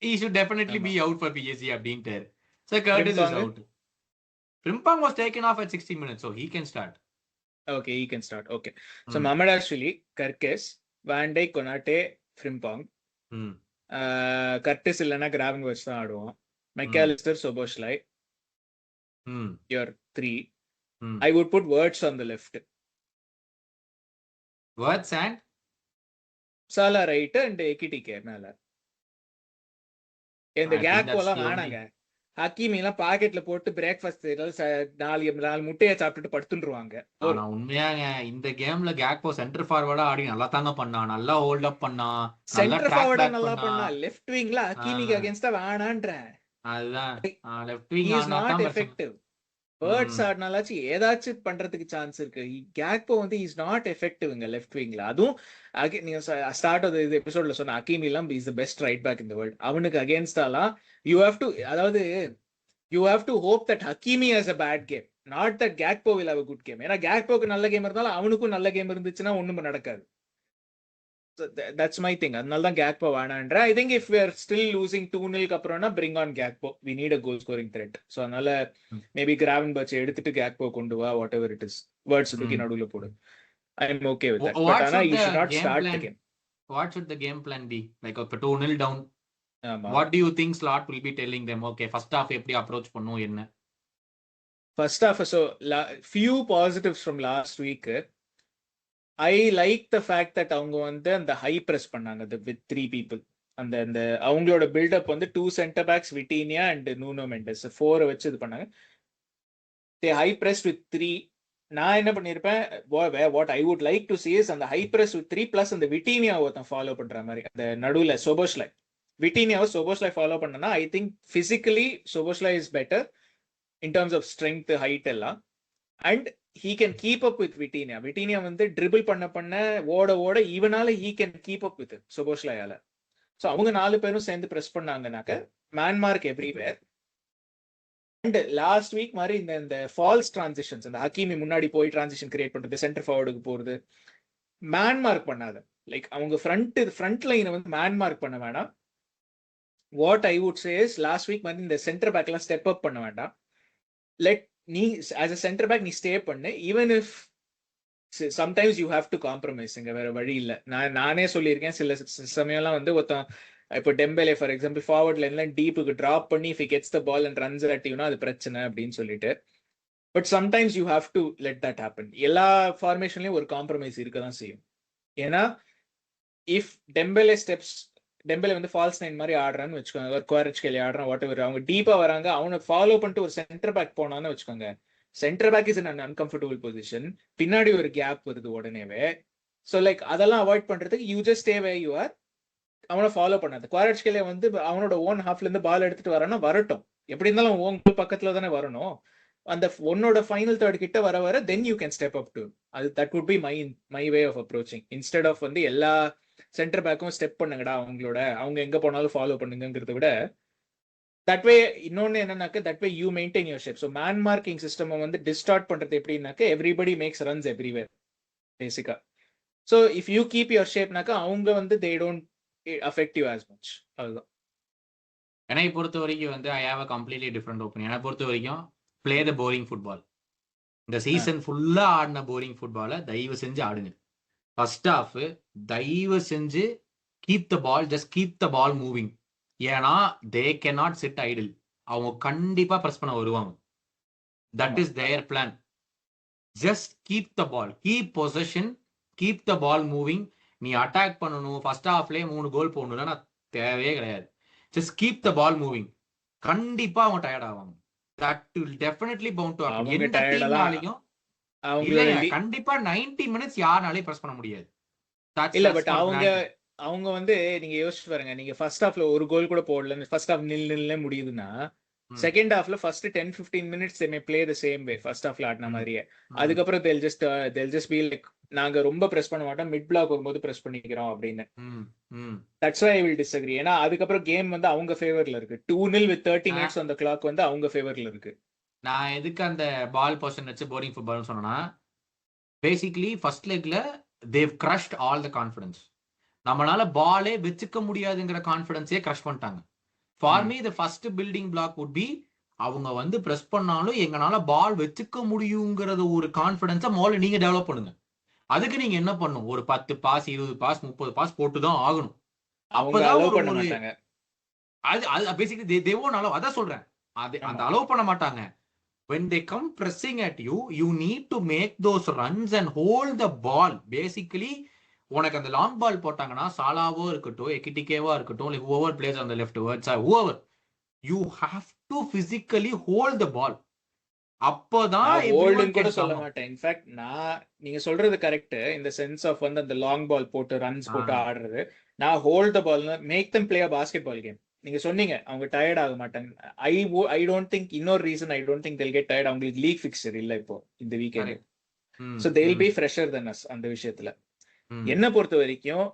S2: He should definitely be out for PSG அப்படின்ட்டு. So Curtis is out. Frimpong was taken off at 60 minutes, so he can start.
S1: Okay, he can start. Okay. So Mamadashvili, Kerkez, Van Dijk, Konate, Frimpong. Curtis இல்லனா Gravenberch தான் ஆடுவோம். McAllister, Szoboszlai. Your 3. I would put Wirtz on the left.
S2: Wirtz and
S1: Salah right and Ekitike மேல. இந்த gap எல்லாம் வேணாங்க. ஹக்கீமி எல்லாம் பாக்கெட்ல போட்டு பிரேக்ஃபாஸ்ட் 4 முட்டையை சாப்பிட்டுட்டு படுத்துருவாங்க.
S2: ஆனா உண்மையாங்க இந்த கேம்ல கேக்போ சென்டர் ஃபார்வர்டா ஆடி நல்லா தாங்க பண்ணா, நல்லா ஹோல்ட் அப் பண்ணா,
S1: சென்டர் ஃபார்வர்டா நல்லா பண்ணா. லெஃப்ட் விங்ல ஹக்கீமிக்கு அகைன்ஸ்டா வேணான்ற.
S2: அதுதான் left wing
S1: is not effective. வேர்ட்ஸ் ஆடுனாலாச்சு ஏதாச்சும் பண்றதுக்கு சான்ஸ் இருக்கு. கேக்போ வந்து இஸ் நாட் எஃபெக்டிவ்ங்க லெஃப்ட் விங்ல. அதுவும் நீங்க ஸ்டார்ட் ஆஃப் இது எபிசோட்ல சொன்ன ஹக்கீமி எல்லாம் is the best right back in the world. அவனுக்கு அகைன்ஸ்டாலாம் யூ ஹேவ் டு, அதாவது you have to hope that Hakimi has a bad game, not that Gakpo will have a good game. ஏன்னா கேக்போக்கு நல்ல game இருந்தாலும் அவனுக்கும் நல்ல game இருந்துச்சுன்னா ஒண்ணும் நடக்காது. So that's my thing. அதனால தான் கேக்போ வேணான்றேன். I think if we are still losing 2-0 அப்புறம்னா bring on கேக்போ. We need a goal scoring threat. So அதனால maybe Gravenberch எடுத்துட்டு கேக்போ கொண்டு வா, whatever it is. Words தூக்கி நடுவுல போடு. I'm okay with that. But ஆனா you should not start the game.
S2: What should the game plan be? Like if 2-0 down,
S1: ஆமா.
S2: what do you think Slot will be telling them? Okay, first half எப்படி approach பண்ணும் என்ன?
S1: First half, so few positives from last week. I like the fact that அவங்க வந்து அந்த high press பண்ணாங்க with 3 people. அந்த அவங்களோட பில்டப் வந்து 2 center backs Vitinha and Nuno Mendes 4 வச்சு இது பண்ணாங்க. they high pressed with 3. நான் என்ன பண்ணிருப்பேன், what I would like to see is அந்த high press with 3 plus அந்த விட்டீனியா ஒருத்தன் ஃபாலோ பண்ற மாதிரி அந்த நடுவுல சோபோஸ்லை விட்டீனியாவை சோபோஸ்லை ஃபாலோ பண்ணனா I think physically சோபோஸ்லை is better in terms of strength, height எல்லாம். And he can keep up with Vitinha. Vitinha வந்து dribble பண்ண ஓட ஈவனால he can keep up with it சோபோஸ்லையால. ஸோ அவங்க 4 பேரும் சேர்ந்து ப்ரெஸ் பண்ணாங்கனாக்க man mark everywhere. And last week மாதிரி இந்த ஃபால்ஸ் டிரான்சிஷன்ஸ், இந்த ஹக்கீமி முன்னாடி போய் டிரான்சிஷன் கிரியேட் பண்றது, சென்டர் ஃபார்வர்டுக்கு போறது, மேன் மார்க் பண்ணாத. லைக் அவங்க ஃப்ரண்ட் லைனை வந்து மேன் மார்க் பண்ண வேண்டாம். What I would say is last week மாதிரி இந்த சென்டர் பேக்லாம் ஸ்டெப் அப் பண்ண வேண்டாம். லெட் நீ ஆஸ் அ சென்டர் பேக் நீ ஸ்டே பண்ணு. Even if sometimes you have to compromise, இங்க வேற வழி இல்லை. நானே சொல்லியிருக்கேன் சில சமயம்லாம் வந்து ஒருத்தன் இப்போ டெம்பேலே ஃபார் எக்ஸாம்பிள் ஃபார்வர்ட் லைன்லாம் டீப்புக்கு ட்ராப் பண்ணி if he gets the ball and runs at யூனா அது பிரச்சனை அப்படின்னு சொல்லிட்டு. But sometimes you have to let that happen. எல்லா ஃபார்மேஷன்லயும் ஒரு காம்ப்ரமைஸ் இருக்க தான் செய்யும். ஏன்னா இஃப் டெம்பேலே வந்து ஃபால்ஸ் நைன் மாதிரி ஆடுறான்னு வச்சுக்கோங்க, ஒரு குவாரட்ஸ்கேலி ஆடுறான், வாட் எவர், அவங்க டீப்பா வராங்க, அவனை ஃபாலோ பண்ணிட்டு ஒரு சென்டர் பேக் போனான்னு வச்சுக்கோங்க, centre back is an uncomfortable position, பின்னாடி ஒரு கேப் வருது உடனேவே. ஸோ லைக் அதெல்லாம் அவாய்ட் பண்றதுக்கு you just stay way you are, அவனை ஃபாலோ பண்ணாது. குவாரட்ஸ்கேலே வந்து அவனோட ஓன் ஹாஃப்ல இருந்து பால் எடுத்துட்டு வரானா வரட்டும், எப்படி இருந்தாலும் உங்க பக்கத்துல தானே வரணும். அந்த உன்னோட ஃபைனல் தேர்ட் கிட்ட வர then you can step up to அது. That would be my way of approaching. Instead of வந்து எல்லா சென்டர் பேக்கும் ஸ்டெப் பண்ணுங்கடா அவங்களோட, அவங்க எங்க போனாலும் ஃபாலோ பண்ணுங்கிறத விட தட் வே. இன்னொன்னு என்னன்னாக்க that way you maintain your shape. So man marking system வந்து டிஸ்டார்ட் பண்றது எப்படின்னாக்க எவ்ரிபடி மேக்ஸ் ரன்ஸ் எவ்ரிவேர் பேசிக்கா. So if you keep your ஷேப்னாக்கா அவங்க வந்து they don't affect you as much. அதுதான்
S2: என்னை பொறுத்த வரைக்கும் வந்து I have a completely different opinion. என்னை பொறுத்த வரைக்கும் பிளே த போரிங் ஃபுட்பால். இந்த சீசன் ஃபுல்லா ஆடின போரிங் ஃபுட்பாலை தயவு செஞ்சு ஆடுங்க. ஃபர்ஸ்ட் ஹாஃப் தயவு செஞ்சு keep the ball, just keep the ball moving. ஏன்னா they can not sit idle. அவங்க கண்டிப்பா பிரஸ் பண்ண வருவாங்க. That is their plan. Just keep the ball, keep position, keep the ball moving. நீ அட்டாக் பண்ணணும், first ஹாஃப்லேயே 3 கோல் போடணும்னா தேவையே கிடையாது. Just keep the ball moving. கண்டிப்பா அவங்க டயர்ட் ஆவாங்க. That will definitely bound to happen. எந்த டீம்னாலயும் இல்லைங்க, கண்டிப்பா 90 மினிட்ஸ் யாராலையும் பிரஸ் பண்ண முடியாது.
S1: இல்ல பட் அவங்க வந்து நீங்க யோசிச்சு பாருங்க, நீங்க ஃபர்ஸ்ட் ஹாஃப்ல ஒரு கோல் கூட போடல, ஃபர்ஸ்ட் ஹாஃப் நில்ல முடியுதுன்னா செகண்ட் ஹாஃப்ல first 10-15 minutes they may play the same way first ஹாஃப்ல ஆடின மாதிரியே. அதுக்கப்புறம் they'll just be like நாங்க ரொம்ப பிரஸ் பண்ண மாட்டோம், மிட் பிளாக் வரும்போது பிரஸ் பண்ணிக்கிறோம் அப்படின்னு. That's why I will disagree. ஏன்னா அதுக்கப்புறம் கேம் வந்து அவங்க ஃபேவர்ல இருக்கு. 2-0 with 30 minutes on the clock வந்து அவங்க ஃபேவர்ல இருக்கு.
S2: நான் எதுக்கு அந்த பால் பொசிஷன் வச்சு போரிங் ஃபுட்பால்னு சொன்னா, பேசிக்கலி ஃபர்ஸ்ட் லெக்ல they've crushed all the confidence. நம்மளால பாலே வச்சுக்க முடியாதுங்கிற கான்ஃபிடன்ஸே கிரஷ் பண்ணிட்டாங்க. For me the first building block would be, அவங்க வந்து பிரஸ் பண்ணாலும் எங்கனால பால் வச்சுக்க முடியுங்கிறது ஒரு கான்ஃபிடன்ஸை முதல்ல நீங்க டெவலப் பண்ணுங்க. அதுக்கு நீங்க என்ன பண்ணும், ஒரு 10 பாஸ் 20 பாஸ் 30 பாஸ் போட்டுதான் ஆகணும். அப்பதான் அது பேசிக்கலி தேவோன் அளவு. அதான் சொல்றேன், அந்த அளவு பண்ண மாட்டாங்க. when they come pressing at you, you need to make those runs and hold the ball. basically உனக்கு அந்த லாங் பால் போட்டாங்கன்னா சாலாவோ இருக்கட்டும், எக்கிட்டிகேவா இருக்கட்டும், whoever plays on the left words or whoever, you have to physically hold the ball. அப்போதான்
S1: ஹோல்டுன்னு கூட சொல்ல மாட்டேன். In fact நீங்க சொல்றது கரெக்ட் இந்த சென்ஸ் ஆஃப் வந்து அந்த லாங் பால் போட்டு ரன்ஸ் போட்டு ஆடுறது. நான் hold the ball, make them play a basketball game. நீங்க சொன்னீங்க அவங்க டயர்ட் ஆக மாட்டாங்க. ஐ டோன்ட் திங்க், இன்னொரு reason I don't think they'll get tired. அவங்களுக்கு லீக் ஃபிக்சர் இல்ல இப்போ இந்த weekend. so they'll be fresher than us அந்த விஷயத்துல. என்ன பொறுத்த வரைக்கும்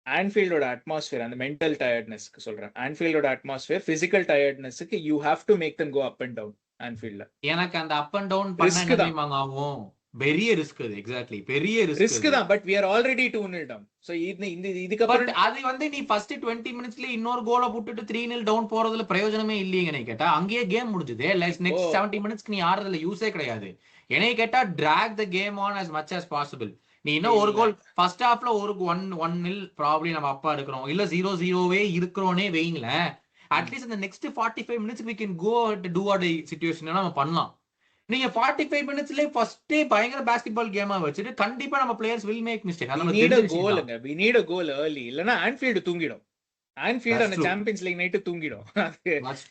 S1: ஆன்ஃபீல்டோட அட்மாஸ்பியர், அந்த மென்டல் டயர்ட்னஸ்க்கு சொல்றேன், ஆன்ஃபீல்டோட அட்மாஸ்பியர் பிசிக்கல் டயர்ட்னஸ்க்கு you have to make them go up and down. ஆன்ஃபீல்ட்ல
S2: எனக்கு அந்த அப் அண்ட் டவுன் பண்ண ஆகும். பெரிய ரிஸ்க் அது. எக்ஸாக்ட்லி பெரிய ரிஸ்க்
S1: ரிஸ்க் தான், but we are already 2-0 down. So
S2: but
S1: இதுக்கப்புறம்
S2: அது வந்து நீ ஃபர்ஸ்ட் 20 மினிட்ஸ்ல இன்னொரு கோலை போட்டுட்டு 3-0 டவுன் போறதுல பிரயோஜனமே இல்லைங்க. என்னை கேட்டா அங்கேயே கேம் முடிஞ்சது. நெக்ஸ்ட் 70 மினிட்ஸ்க்கு நீ ஆடுறதுல யூஸே கிடையாது. என்னை கேட்டா drag the game on as much as possible. நீ இன்னும் ஒரு கோல் ஃபர்ஸ்ட் ஹாஃப்ல ஒரு 1-1 ப்ராபப்லி நம்ம அப்பா இருக்கிறோம், இல்ல 0-0 இருக்கிறோனே வெயிங்களேன். அட்லீஸ்ட் இந்த next 45 minutes we can go do or die situation நம்ம பண்ணலாம். நீங்க 45 மினிட்ஸ்லயே ஃபர்ஸ்டே பயங்கர பாஸ்கெட்பால் கேமா வச்சுட்டு கண்டிப்பா நம்ம players will make mistake.
S1: we need a goal. We need a goal early. இல்லனா ஆன்ஃபீல்ட் தூங்கிடும். ஆன்ஃபீல்ட் அந்த சாம்பியன்ஸ் லீக் நைட் தூங்கிடும்.
S2: That's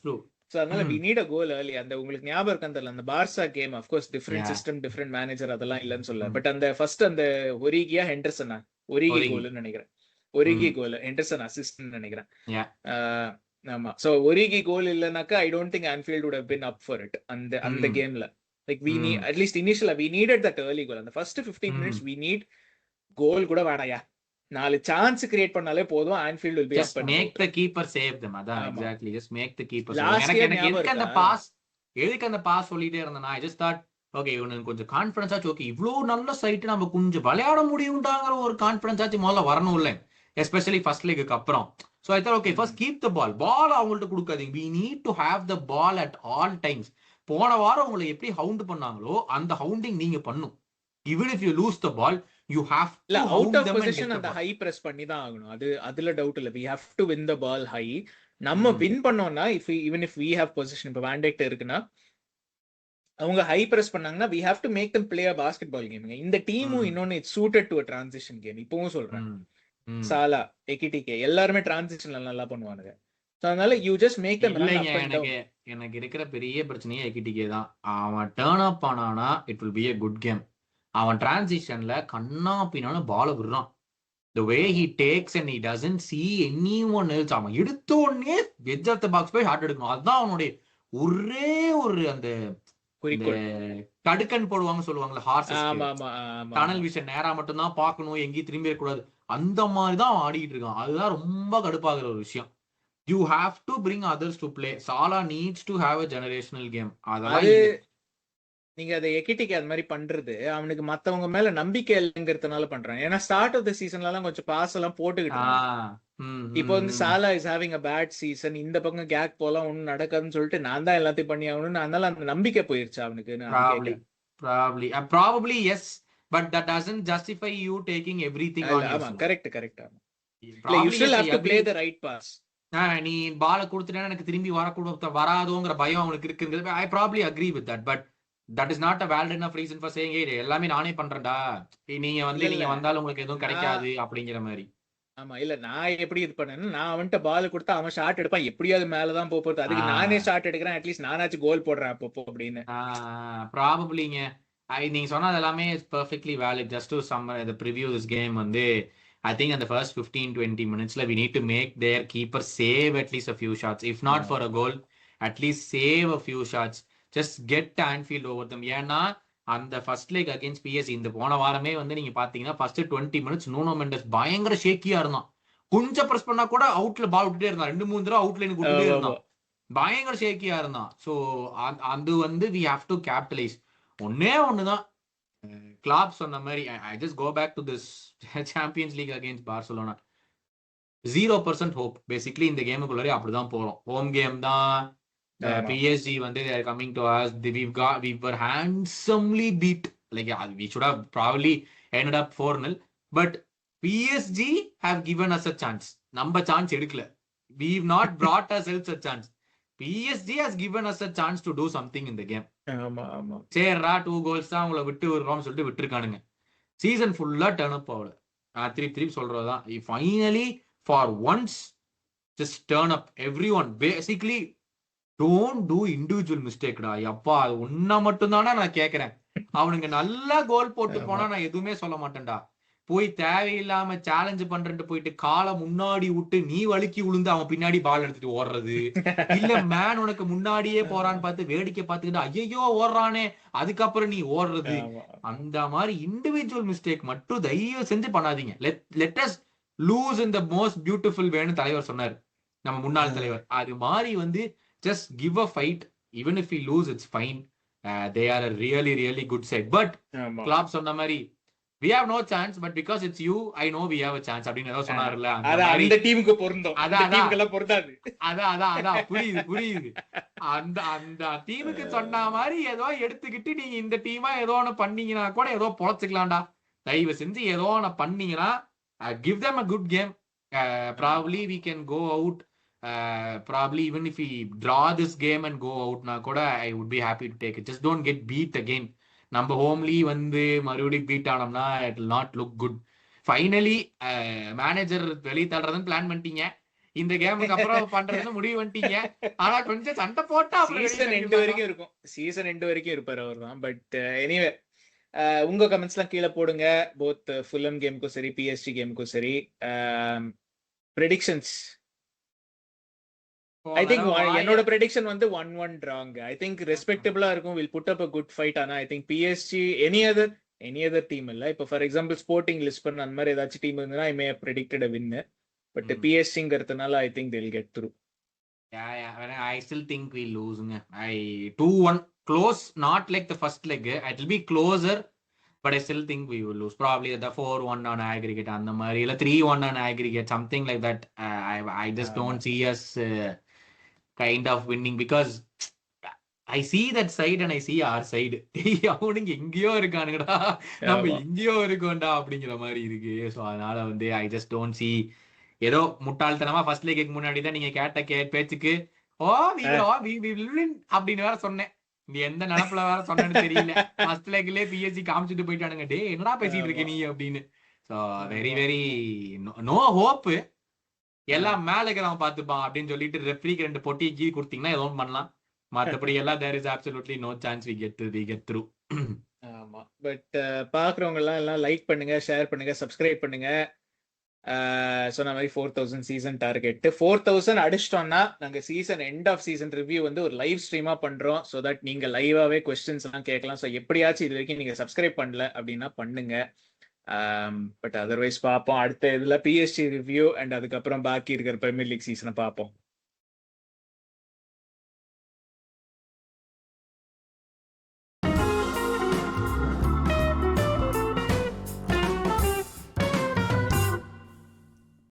S2: true.
S1: So அதனால we need a goal early. அந்த உங்களுக்கு ஞாபகம் இருக்கா அந்த Barca game, of course different system, different manager, அதெல்லாம் இல்லன்னு சொல்ல. பட் அந்த ஃபர்ஸ்ட் அந்த ஒரிகியா ஹெண்டர்சனா ஒரிகி கோல்னு நினைக்கிறேன். ஒரிகி கோல் ஹெண்டர்சன் அசிஸ்ட்னு நினைக்கிறேன். ஆமா. சோ ஒரிகி கோல் இல்லனாக்கா I don't think Anfield would have been up for it அந்த கேம்ல. Like we need at least initially we needed that early goal. அந்த first 15 minutes we need goal கூட வேணாயா, 4 சான்ஸ் கிரியேட் பண்ணாலே போதும். Anfield will be
S2: just
S1: up and
S2: make
S1: out.
S2: the keeper save them. அதான் exactly, just make the keeper save.
S1: Last year
S2: எனக்கு அந்த pass சொல்லிட்டே இருந்தேன். I just thought okay இவனுக்கு கொஞ்சம் கான்ஃபிடன்ஸ் ஆச்சு. ஓகே இவ்ளோ நல்ல சைட் நம்ம கொஞ்சம் விளையாட முடியும்டாங்கற ஒரு கான்ஃபிடன்ஸ் ஆச்சு முதல்ல வரணும் இல்ல, எஸ்பெஷலி ஃபர்ஸ்ட் லீக்கு அப்புறம். So I thought okay first keep the ball அவங்கள்ட்ட கொடுக்காதீங்க. we need to have the ball at all times. போன வாரம் உங்களை எப்படி ஹவுண்ட் பண்ணாங்களோ அந்த ஹவுண்டிங் நீங்க பண்ணும். even if you lose the ball you have to
S1: out of position அந்த ஹை பிரஸ் பண்ணி தான் ஆகணும். அதுல டவுட் இல்ல. we have to win the ball high. நம்ம வின் பண்ணோம்னா even if we have possession, இப்ப வாண்டேட் இருக்குன்னா அவங்க ஹை பிரஸ் பண்ணாங்கன்னா we have to make them play a basketball game. இந்த டீமும் இன்னொன்னு it's suited to a transition game. இப்பவும் சொல்றேன், சாலா எகிடிகே எல்லாருமே டிரான்சிஷன்ல நல்லா பண்ணுவானுங்க. சோ அதனால you just make them run up and down.
S2: எனக்கு இருக்கிற பெரிய பிரச்சனையே எகிடிகே தான். அவன் டர்ன் அப் ஆனானா it will be a good game. அவன் டிரான்சிஷன்ல கண்ணா பின்னால பால விடுறான். the way he takes and he doesn't see anyone else. அவன் எடுத்த உடனே edge of the box போய் ஷாட் எடுக்கணும். அதுதான் அவனுடைய ஒரே ஒரு அந்த கடுக்கன் போடுவாங்க சொல்லுவாங்கல்ல ஹார்சஸ். டனல் விஷன் நேரா மட்டும் தான் பார்க்கணும், எங்கேயும் திரும்பி இருக்கக்கூடாது. அந்த மாதிரி தான் அவன் ஆடிட்டு இருக்கான். அதுதான் ரொம்ப கடுப்பாகிற ஒரு விஷயம். you have to bring others to play. Salah needs to have a generational game. அதெல்லாம்
S1: நீங்க அதை எகிடிக்கு அது மாதிரி பண்றது அவனுக்கு மத்தவங்க மேல நம்பிக்கை இல்லைங்கிறதுனால பண்றான். ஏன்னா ஸ்டார்ட் ஆஃப் த சீசன்ல எல்லாம் கொஞ்சம் பாஸ் எல்லாம் போட்டுக்கிட்டு இப்போ வந்து Salah is having a bad season, இந்த பக்கம் கேக் போலாம் ஒன்னும் நடக்காதுன்னு சொல்லிட்டு நான் தான் எல்லாத்தையும் பண்ணி ஆகணும்னு, அதனால அந்த நம்பிக்கை போயிருச்சு அவனுக்கு.
S2: probably yes, but that doesn't justify you taking everything on yourself.
S1: ஆமா correct. you still have to play the right pass.
S2: நீ பால கொடுத்துட்டா எனக்கு திரும்பி வராதோங்கிற பயம் அவனுக்கு இருக்குங்கிறது I probably agree with that, but that is not a valid enough reason for saying hey எல்லாமே நானே பண்றேன்டா, நீங்க வந்தாலும் உங்களுக்கு எதுவும் கிடைக்காது அப்படிங்கிற மாதிரி.
S1: ஆமா இல்ல நான் எப்படி இது பண்ணேன்னா, நான் அவன்கிட்ட பால் கொடுத்தா அவன் ஷாட் எடுப்பான், எப்படியாவது மேலதான் போறது, அதுக்கு நானே ஷாட் எடுக்கிறேன், அட்லீஸ்ட் நானாச்சும் கோல் போடுறேன் அப்பப்போ அப்படின்னு.
S2: ப்ராபபிளிங்க நீங்க சொன்னது எல்லாமே is perfectly valid. Just to summer the preview this game வந்து I think in the first 15-20 minutes we need to make their keeper save at least a few shots, if not for a goal at least save a few shots, just get Anfield over them. ஏன்னா அந்த first leg against BSc இந்த போன வாரமே வந்து நீங்க பாத்தீங்கன்னா first 20 minutes Nuno மெண்டஸ் பயங்கர ஷேக்கியா இருந்தான். கொஞ்சம் பிரஸ் பண்ணா கூட அவுட்ல பால் விட்டுட்டே இருந்தான், 2-3 தடவை அவுட்லைன் விட்டுட்டே இருந்தான், பயங்கர ஷேக்கியா இருந்தான். ஸோ அது வந்து we have to capitalize. ஒண்ணுதான் கிளாப் சொன்ன மாதிரி I just go back to this Champions League against Barcelona, 0% hope basically இந்த கேமுக்குள்ளே அப்படிதான் போறோம். ஹோம் கேம் தான். PSG வந்து they are coming to us. We were handsomely beat. Like we should have probably ended up 4-0, but PSG have given us a chance. நம்ம chance எடுக்கல. We've not brought ourselves a chance. PSG has given us a chance to do something in the game.
S1: ஆமா
S2: சரிடா 2 goals தான் உங்களை விட்டு விடுறோம்னு சொல்லிட்டு விட்டுருக்கானுங்க. Season ஃபுல்லா turn அப் ஆகல. திருப்பி சொல்றதுதான் finally for once just turn up everyone. Basically don't do individual மிஸ்டேக்டா. எப்பா அது ஒன்னா மட்டும் தானே நான் கேட்கறேன். அவனுங்க நல்லா கோல் போட்டு போனா நான் எதுவுமே சொல்ல மாட்டேன்டா. போய் தேவையில்லாம சேலஞ்ச் பண்றேன்ட்டு போயிட்டு காலை முன்னாடி விட்டு நீ வழுக்கி விழுந்து அவன் பின்னாடி பால் எடுத்துட்டு ஓடுறது, இல்ல மேன் உனக்கு முன்னாடியே போறான்னு பார்த்து வேடிக்கை பார்த்துக்கிட்டு ஐயோ ஓடுறானே அதுக்கப்புறம் நீ ஓடுறது, அந்த மாதிரி இண்டிவிஜுவல் மிஸ்டேக் மட்டும் தயவு செஞ்சு பண்ணாதீங்க. Let us lose in the most beautiful வேன்னு தலைவர் சொன்னார், நம்ம முன்னாள் தலைவர். அது மாதிரி வந்து just give a fight, even if we lose it's fine. They are a really really good side. But
S1: ஆமா
S2: கிளாப் சொன்ன மாதிரி we have no chance, but because it's you, I know we have a chance அப்படின்னு ஏதோ சொன்னார்ல, அந்த
S1: அது
S2: மாதிரி.
S1: அந்த டீமுக்கு பொருந்தும், அந்த
S2: அதான், அதான்.
S1: டீமுக்கு எல்லாம் பொருந்தாது.
S2: அதான் புரியுது. அந்த அந்த டீமுக்கு சொன்ன மாதிரி ஏதோ எடுத்துக்கிட்டு நீங்க இந்த டீமா ஏதோ ஒண்ணு பண்ணீங்கன்னா கூட ஏதோ பொழைச்சுக்கலாம்டா. தயவு செஞ்சு ஏதோ ஒண்ணு பண்ணீங்கன்னா give them a good game. Probably we can go out. Probably even if we draw this game and go out na kuda, I would be happy to take it. Just don't get beat again. நம்ம ஹோம்லி வந்து மறுபடியும் beat ஆனோம்னா it will not look good. Finally manager வெளியே தள்ளுறதுன்னு plan பண்ணிட்டீங்க, இந்த கேமுக்கு அப்புறம் பண்றதுன்னு முடிவு பண்ணிட்டீங்க. ஆனா கொஞ்சம் சண்டை போட்டா
S1: சீசன் எண்டு வரைக்கும் இருக்கும், சீசன் எண்டு வரைக்கும் இருப்பார் அவர் தான். பட் எனிவே உங்க கமெண்ட்ஸ் எல்லாம் கீழே போடுங்க, போத் ஃபுல்லம் கேமுக்கும் சரி பிஎஸ்டி கேமுக்கும் சரி. ப்ரெடிக்ஷன்ஸ் ஐ திங்க் என்னோட ப்ரெடிக்ஷன் வந்து 1-1 டிராங்க. ஐ திங்க் ரெஸ்பெக்டபிளா இருக்கும், will put up a good fight. ஆனா I think PSG any other team இல்ல, இப்போ ஃபார் எக்ஸாம்பிள் ஸ்போர்ட்டிங் லிஸ்பன் அந்த மாதிரி ஏதாச்சும் டீம் இருந்ததுன்னா I may have predicted a win. But பிஎஸ்டிங்கிறதுனால I think they'll get through.
S2: I still think we lose. 2-1 close, not like the first leg. It will be closer, but I still think we will lose. Probably the 4-1 on aggregate and the Mari 3-1 on aggregate, something like that. I just don't see us kind of winning, because I see that side and I see our side. அவனுங்க எங்கேயோ இருக்கானுங்கடா, நம்ம எங்கேயோ இருக்கோம்டா அப்படிங்கிற மாதிரி இருக்கு. So அதனால வந்து I just don't see. ஏதோ முட்டாள்தனமா ஃபர்ஸ்ட் லேக்கு முன்னாடி தான் நீங்க கேட்ட பேச்சுக்கு அப்படின்னு வேற சொன்னேன். நீ எந்த நினப்புல வேற சொன்னேன்னு தெரியல. ஃபர்ஸ்ட் லேக்லயே பிஎஸ்சி காமிச்சிட்டு போயிட்டானுங்க, டே என்னடா பேசிட்டு இருக்க நீ அப்படின்னு. So very very no hope. எல்லாம் மேல இருக்கிறவன் பாத்துப்பான் அப்படின்னு சொல்லிட்டு ரெஃப்ரிக்கு 2 பொட்டி கீ கொடுத்தீங்கன்னா ஏதோ பண்ணலாம். மற்றபடி எல்லாம் there is absolutely no chance we get through.
S1: ஆமா, பட் பாக்குறவங்க எல்லாம் லைக் பண்ணுங்க, ஷேர் பண்ணுங்க, சப்ஸ்கிரைப் பண்ணுங்க. சொன்ன மாதிரி 4000 சீசன் டார்கெட். 4000 அடிச்சிட்டோம்னா நாங்க season end of season review வந்து ஒரு லைவ் ஸ்ட்ரீமா பண்றோம். ஸோ தட் நீங்க லைவாவே கொஸ்டின்ஸ் எல்லாம் கேட்கலாம். ஸோ எப்படியாச்சும் இது வரைக்கும் நீங்க சப்ஸ்கிரைப் பண்ணல அப்படின்னா பண்ணுங்க. பட் அதர்வைஸ் பார்ப்போம் அடுத்த இதுல பிஎஸ்டி ரிவ்யூ அண்ட் அதுக்கப்புறம் பாக்கி இருக்கிற பிரீமியர் லீக் சீசனை பார்ப்போம்.